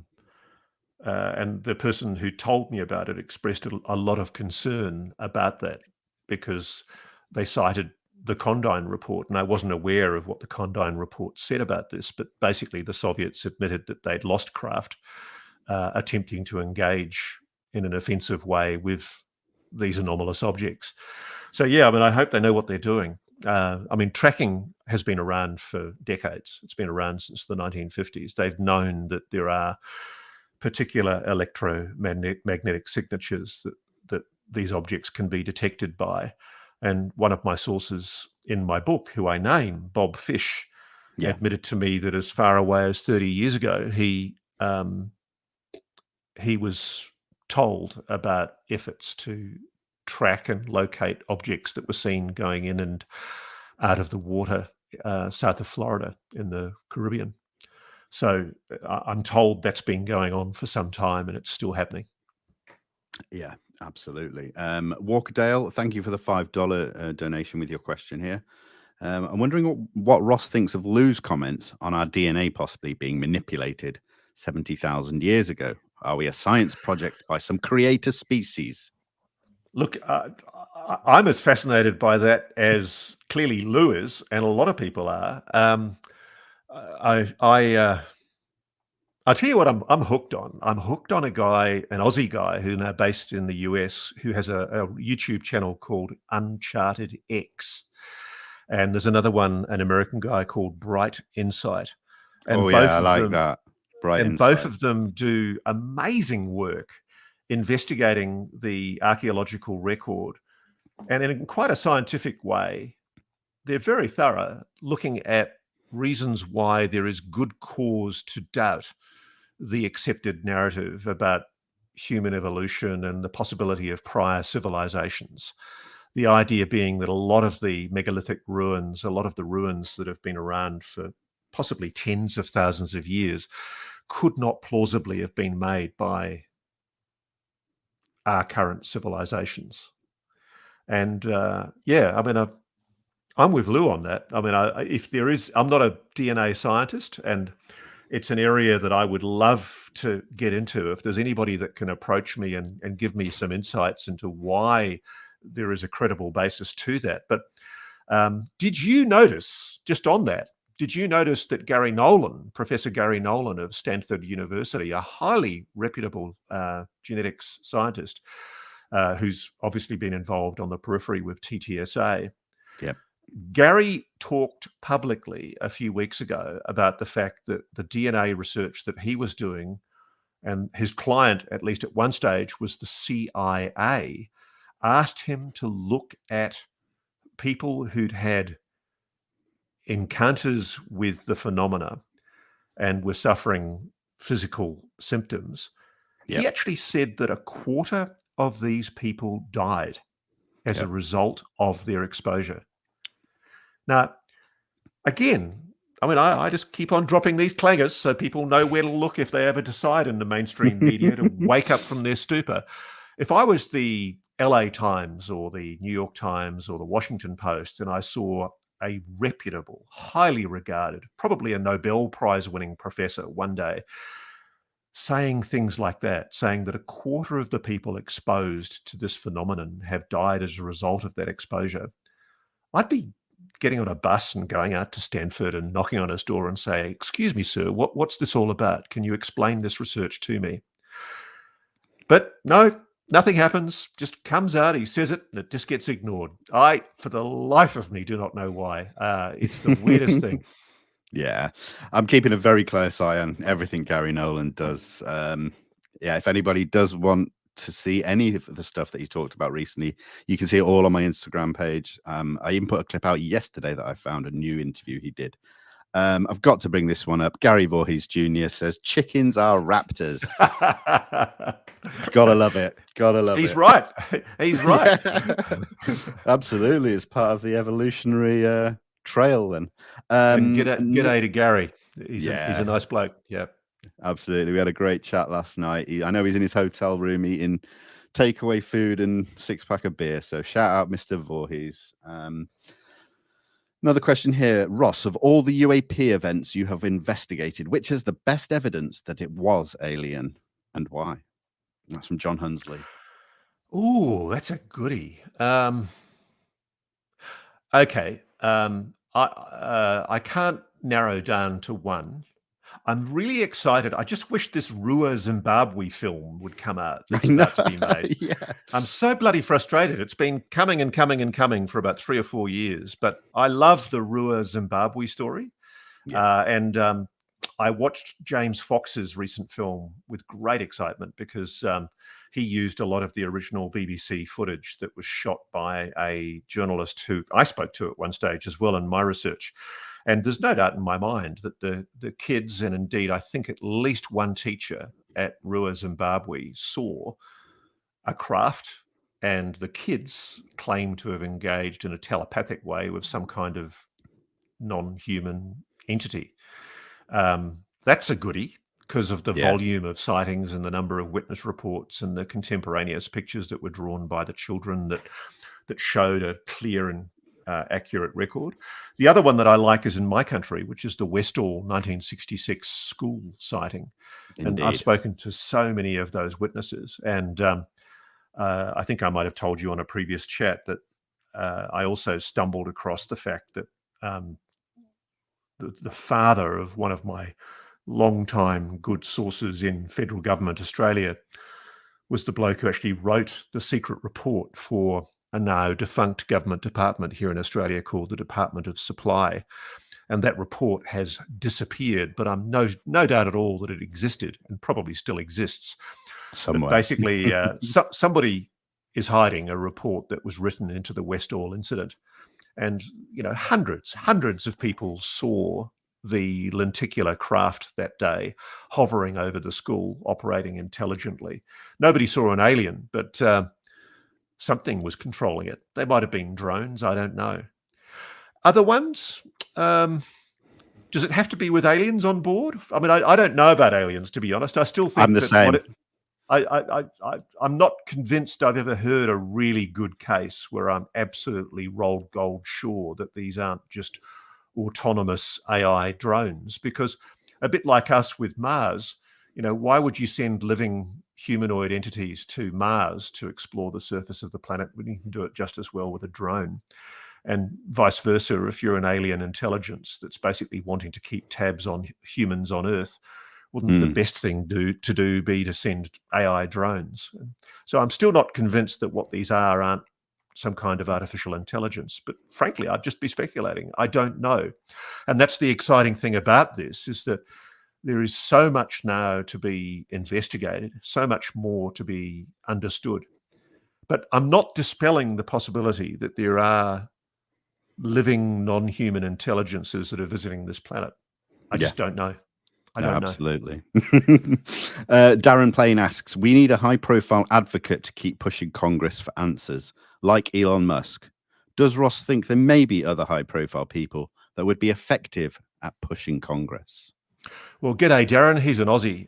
the person who told me about it expressed a lot of concern about that because they cited the Condign report, and I wasn't aware of what the Condign report said about this, but basically the Soviets admitted that they'd lost craft attempting to engage in an offensive way with these anomalous objects. So yeah, I mean, I hope they know what they're doing. I mean, tracking has been around for decades. It's been around since the 1950s. They've known that there are particular electromagnetic signatures that these objects can be detected by. And one of my sources in my book, who I name, Bob Fish, admitted to me that as far away as 30 years ago, he was told about efforts to track and locate objects that were seen going in and out of the water south of Florida in the Caribbean. So I'm told that's been going on for some time and it's still happening. Yeah, absolutely. Walkerdale, thank you for the $5 donation with your question here. I'm wondering what Ross thinks of Lou's comments on our DNA possibly being manipulated 70,000 years ago. Are we a science project by some creator species? Look, I'm as fascinated by that as clearly Lou is, and a lot of people are. I'll tell you what I'm hooked on. I'm hooked on a guy, an Aussie guy who's now based in the US, who has a YouTube channel called Uncharted X. And there's another one, an American guy called Bright Insight. And I like that. Bright Insight. Both of them do amazing work investigating the archaeological record. And in quite a scientific way, they're very thorough, looking at reasons why there is good cause to doubt the accepted narrative about human evolution and the possibility of prior civilizations. The idea being that a lot of the megalithic ruins, a lot of the ruins that have been around for possibly tens of thousands of years, could not plausibly have been made by our current civilizations. And yeah, I mean, I'm with Lou on that. I mean, if there is, I'm not a DNA scientist, and it's an area that I would love to get into. If there's anybody that can approach me and give me some insights into why there is a credible basis to that. But did you notice, just on that, did you notice that Gary Nolan, Professor Gary Nolan of Stanford University, a highly reputable genetics scientist who's obviously been involved on the periphery with TTSA, Gary talked publicly a few weeks ago about the fact that the DNA research that he was doing, and his client, at least at one stage, was the CIA, asked him to look at people who'd had encounters with the phenomena and were suffering physical symptoms. He actually said that a quarter of these people died as a result of their exposure. Now, again, I mean, I just keep on dropping these clangers so people know where to look if they ever decide in the mainstream media to wake up from their stupor. If I was the LA Times or the New York Times or the Washington Post and I saw a reputable, highly regarded, probably a Nobel Prize winning professor one day saying things like that, saying that a quarter of the people exposed to this phenomenon have died as a result of that exposure, I'd be getting on a bus and going out to Stanford and knocking on his door and say, "Excuse me, sir, what's this all about? Can you explain this research to me?" But no, nothing happens. Just comes out, he says it, and it just gets ignored. I, for the life of me, do not know why. It's the weirdest thing. Yeah, I'm keeping a very close eye on everything Gary Nolan does. Yeah, if anybody does want to see any of the stuff that he talked about recently, you can see it all on my Instagram page. I even put a clip out yesterday that I found a new interview he did. I've got to bring this one up. Gary Voorhees Jr. says chickens are raptors. Gotta love it. Gotta love it. He's right. He's right. Yeah. Absolutely. It's part of the evolutionary trail then. And g'day to Gary. He's a nice bloke. Yeah. Absolutely. We had a great chat last night. I know he's in his hotel room eating takeaway food and 6-pack of beer. So shout out Mr. Voorhees. Another question here. Ross, of all the UAP events you have investigated, which is the best evidence that it was alien and why? And that's from John Hunsley. Ooh, that's a goodie. Okay. I can't narrow down to one. I'm really excited. I just wish this Rua Zimbabwe film would come out. That's about to be made. Yeah. I'm so bloody frustrated. It's been coming and coming and coming for about 3 or 4 years. But I love the Rua Zimbabwe story. Yeah. And I watched James Fox's recent film with great excitement because he used a lot of the original BBC footage that was shot by a journalist who I spoke to at one stage as well in my research. And there's no doubt in my mind that the kids, and indeed I think at least one teacher at Rua Zimbabwe, saw a craft, and the kids claim to have engaged in a telepathic way with some kind of non-human entity. That's a goodie because of the volume of sightings and the number of witness reports and the contemporaneous pictures that were drawn by the children that showed a clear and accurate record. The other one that I like is in my country, which is the Westall 1966 school sighting. Indeed. And I've spoken to so many of those witnesses. And I think I might have told you on a previous chat that I also stumbled across the fact that the father of one of my long-time good sources in federal government Australia was the bloke who actually wrote the secret report for a now defunct government department here in Australia called the Department of Supply. And that report has disappeared, but I'm no doubt at all that it existed and probably still exists. Somewhere. But basically, somebody is hiding a report that was written into the Westall incident. And, hundreds of people saw the lenticular craft that day hovering over the school, operating intelligently. Nobody saw an alien, but something was controlling it. They might have been drones. I don't know. Other ones, does it have to be with aliens on board? I mean, I don't know about aliens, to be honest. I still think I'm the same. I'm not convinced I've ever heard a really good case where I'm absolutely rolled gold sure that these aren't just autonomous AI drones, because a bit like us with Mars, why would you send living humanoid entities to Mars to explore the surface of the planet when you can do it just as well with a drone? And vice versa, if you're an alien intelligence that's basically wanting to keep tabs on humans on Earth, wouldn't the best thing to do be to send AI drones? So I'm still not convinced that what these aren't some kind of artificial intelligence. But frankly, I'd just be speculating. I don't know. And that's the exciting thing about this, is that there is so much now to be investigated, so much more to be understood. But I'm not dispelling the possibility that there are living non-human intelligences that are visiting this planet. I just don't know. I don't know. Absolutely. Darren Plain asks, we need a high-profile advocate to keep pushing Congress for answers, like Elon Musk. Does Ross think there may be other high-profile people that would be effective at pushing Congress? Well, g'day, Darren. He's an Aussie.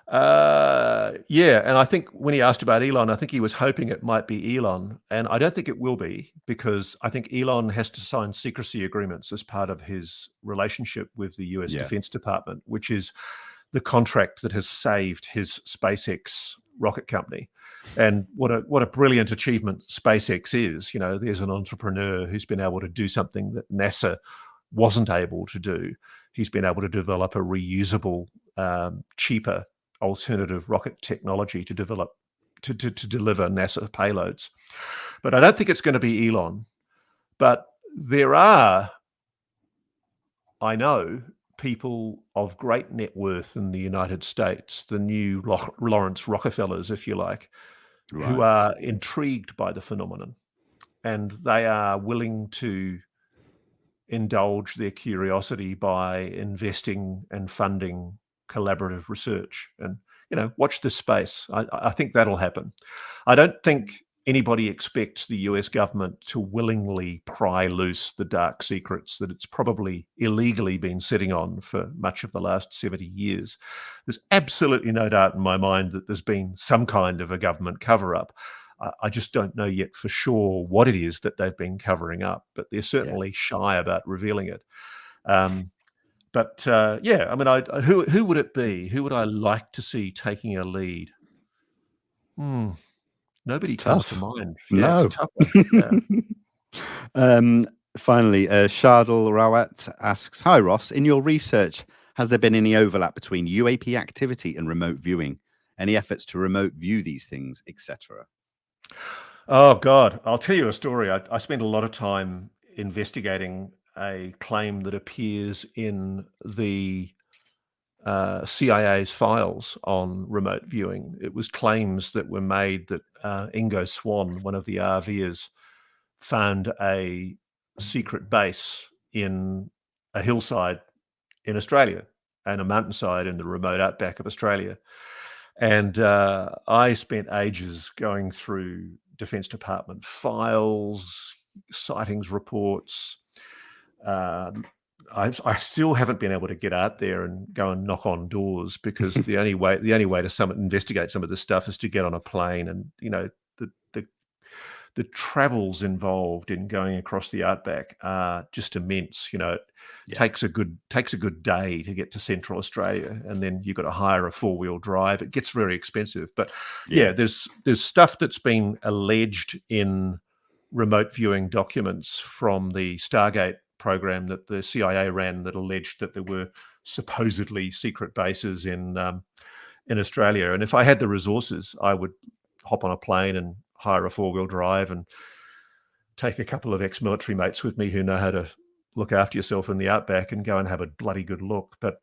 And I think when he asked about Elon, I think he was hoping it might be Elon. And I don't think it will be, because I think Elon has to sign secrecy agreements as part of his relationship with the US Defense Department, which is the contract that has saved his SpaceX rocket company. And what a brilliant achievement SpaceX is. You know, there's an entrepreneur who's been able to do something that NASA wasn't able to do. He's been able to develop a reusable, cheaper alternative rocket technology to develop to deliver NASA payloads. But I don't think it's going to be Elon. But there are, I know, people of great net worth in the United States, the new Lawrence Rockefellers, if you like, who Right. are intrigued by the phenomenon, and they are willing to indulge their curiosity by investing and funding collaborative research. And, you know, watch this space. I think that'll happen. I don't think anybody expects the US government to willingly pry loose the dark secrets that it's probably illegally been sitting on for much of the last 70 years. There's absolutely no doubt in my mind that there's been some kind of a government cover-up. I just don't know yet for sure what it is that they've been covering up, but they're certainly shy about revealing it. Yeah, I mean, who would it be? Who would I like to see taking a lead? Nobody It's comes to tough. mind. Yeah, it's a No. tough one. Yeah. Finally, Shardul Rawat asks, "Hi Ross, in your research, has there been any overlap between UAP activity and remote viewing? Any efforts to remote view these things, etc.?" Oh God, I'll tell you a story. I spent a lot of time investigating a claim that appears in the CIA's files on remote viewing. It was claims that were made that Ingo Swann, one of the RVers, found a secret base in a hillside in Australia and a mountainside in the remote outback of Australia. And I spent ages going through Defense Department files, sightings reports. I still haven't been able to get out there and go and knock on doors, because the only way to investigate some of this stuff is to get on a plane, and you know the travels involved in going across the outback are just immense. You know, it takes a good day to get to Central Australia, and then you've got to hire a 4-wheel drive. It gets very expensive. But yeah, there's stuff that's been alleged in remote viewing documents from the Stargate program that the CIA ran that alleged that there were supposedly secret bases in Australia. And if I had the resources, I would hop on a plane and hire a 4-wheel drive and take a couple of ex-military mates with me who know how to look after yourself in the outback and go and have a bloody good look. But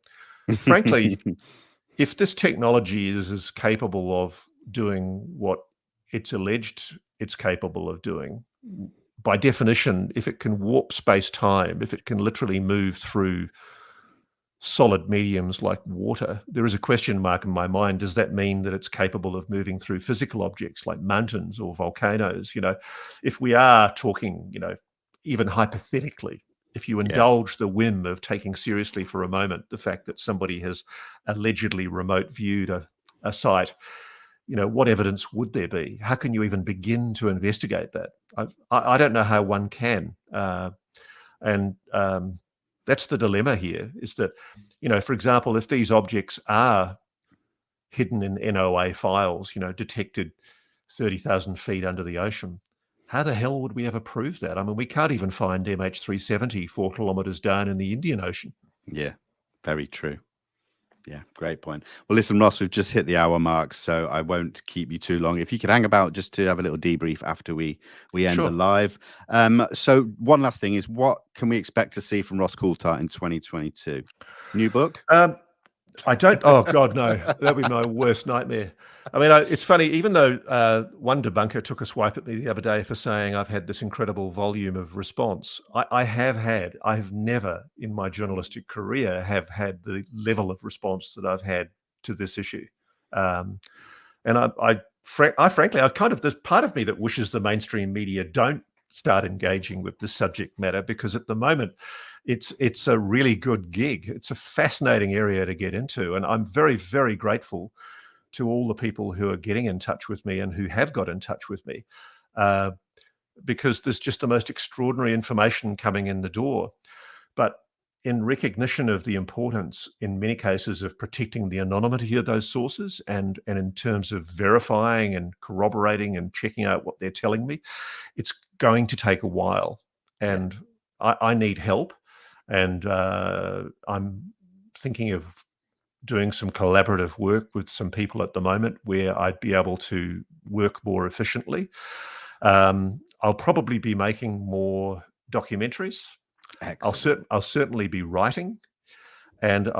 frankly, if this technology is as capable of doing what it's alleged it's capable of doing, by definition, if it can warp space-time, if it can literally move through solid mediums like water, there is a question mark in my mind. Does that mean that it's capable of moving through physical objects like mountains or volcanoes? You know, if we are talking, you know, even hypothetically, if you indulge the whim of taking seriously for a moment the fact that somebody has allegedly remote viewed a site, you know, what evidence would there be? How can you even begin to investigate that? I don't know how one can. That's the dilemma here, is that, you know, for example, if these objects are hidden in NOA files, you know, detected 30,000 feet under the ocean, how the hell would we ever prove that? I mean, we can't even find MH370 4 kilometers down in the Indian Ocean. Yeah, very true. Yeah, great point. Well, listen, Ross, we've just hit the hour mark, so I won't keep you too long. If you could hang about just to have a little debrief after we end the live. So one last thing is, what can we expect to see from Ross Coulthart in 2022? New book? I don't. Oh God, no! That would be my worst nightmare. I mean, it's funny. Even though one debunker took a swipe at me the other day for saying I've had this incredible volume of response, I have never in my journalistic career have had the level of response that I've had to this issue. And frankly, there's part of me that wishes the mainstream media don't start engaging with this subject matter, because at the moment it's a really good gig. It's a fascinating area to get into, and I'm very, very grateful to all the people who are getting in touch with me and who have got in touch with me, because there's just the most extraordinary information coming in the door. But in recognition of the importance, in many cases, of protecting the anonymity of those sources, and in terms of verifying and corroborating and checking out what they're telling me, it's going to take a while. And I need help. And I'm thinking of doing some collaborative work with some people at the moment where I'd be able to work more efficiently. I'll probably be making more documentaries. Excellent. I'll certainly be writing. And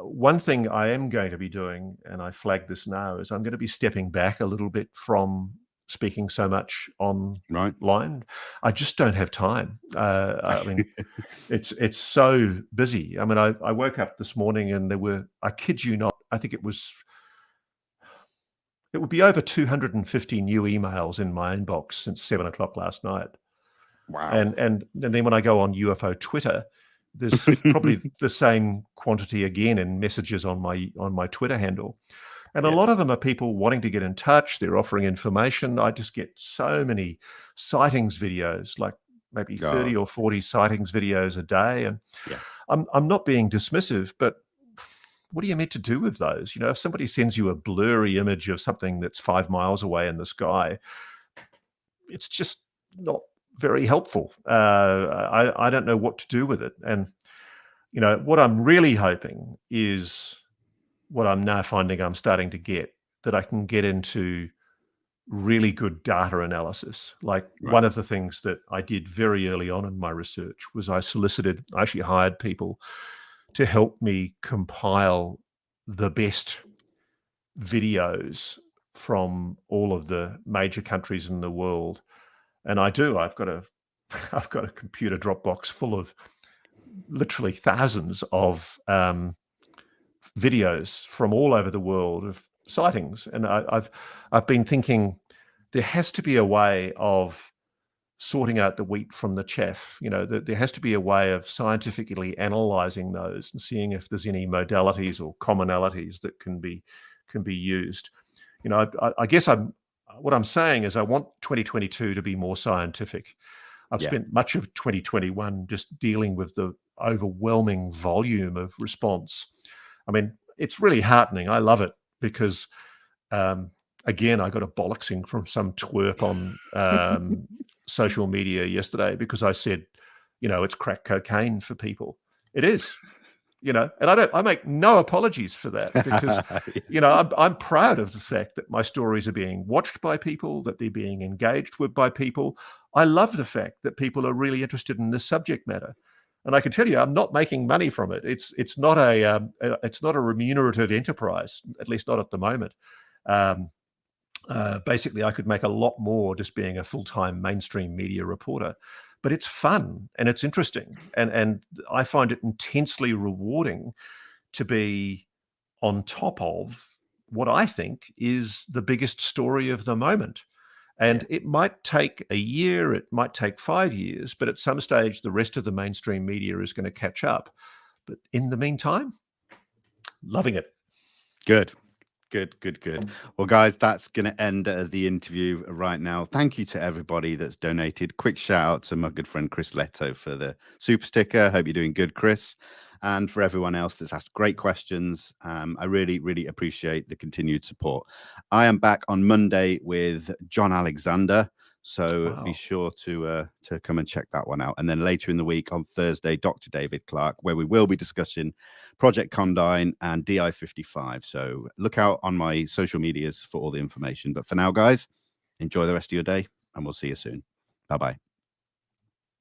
one thing I am going to be doing, and I flag this now, is I'm going to be stepping back a little bit from speaking so much online. Right. I just don't have time. I mean, it's so busy. I mean, I woke up this morning and there were, I kid you not, I think it would be over 250 new emails in my inbox since 7 o'clock last night. Wow. And then when I go on UFO Twitter, there's probably the same quantity again in messages on my Twitter handle. And a lot of them are people wanting to get in touch. They're offering information. I just get so many sightings videos, like maybe 30 or 40 sightings videos a day. And I'm not being dismissive, but what are you meant to do with those? You know, if somebody sends you a blurry image of something that's 5 miles away in the sky, it's just not very helpful. I don't know what to do with it. And, you know, what I'm really hoping is what I'm now finding I'm starting to get, that I can get into really good data analysis. Like one of the things that I did very early on in my research was I actually hired people to help me compile the best videos from all of the major countries in the world. And I've got a computer Dropbox full of literally thousands of videos from all over the world of sightings. And I've been thinking there has to be a way of sorting out the wheat from the chaff. You know, there has to be a way of scientifically analyzing those and seeing if there's any modalities or commonalities that can be used. You know, I guess what I'm saying is I want 2022 to be more scientific. I've spent much of 2021 just dealing with the overwhelming volume of response. I mean, it's really heartening. I love it because, again, I got a bollocksing from some twerp on social media yesterday because I said, you know, it's crack cocaine for people. It is. You know, and I make no apologies for that because, you know, I'm proud of the fact that my stories are being watched by people, that they're being engaged with by people. I love the fact that people are really interested in this subject matter, and I can tell you, I'm not making money from it. It's not a remunerative enterprise, at least not at the moment. Basically, I could make a lot more just being a full-time mainstream media reporter. But it's fun and it's interesting. And I find it intensely rewarding to be on top of what I think is the biggest story of the moment. And it might take a year, it might take 5 years, but at some stage, the rest of the mainstream media is going to catch up. But in the meantime, loving it. Good. Well, guys, that's going to end the interview right now. Thank you to everybody that's donated. Quick shout out to my good friend Chris Leto for the super sticker. Hope you're doing good, Chris. And for everyone else that's asked great questions. I really, really appreciate the continued support. I am back on Monday with John Alexander. So be sure to come and check that one out. And then later in the week on Thursday, Dr. David Clark, where we will be discussing Project Condign and DI-55. So look out on my social medias for all the information. But for now, guys, enjoy the rest of your day and we'll see you soon. Bye-bye.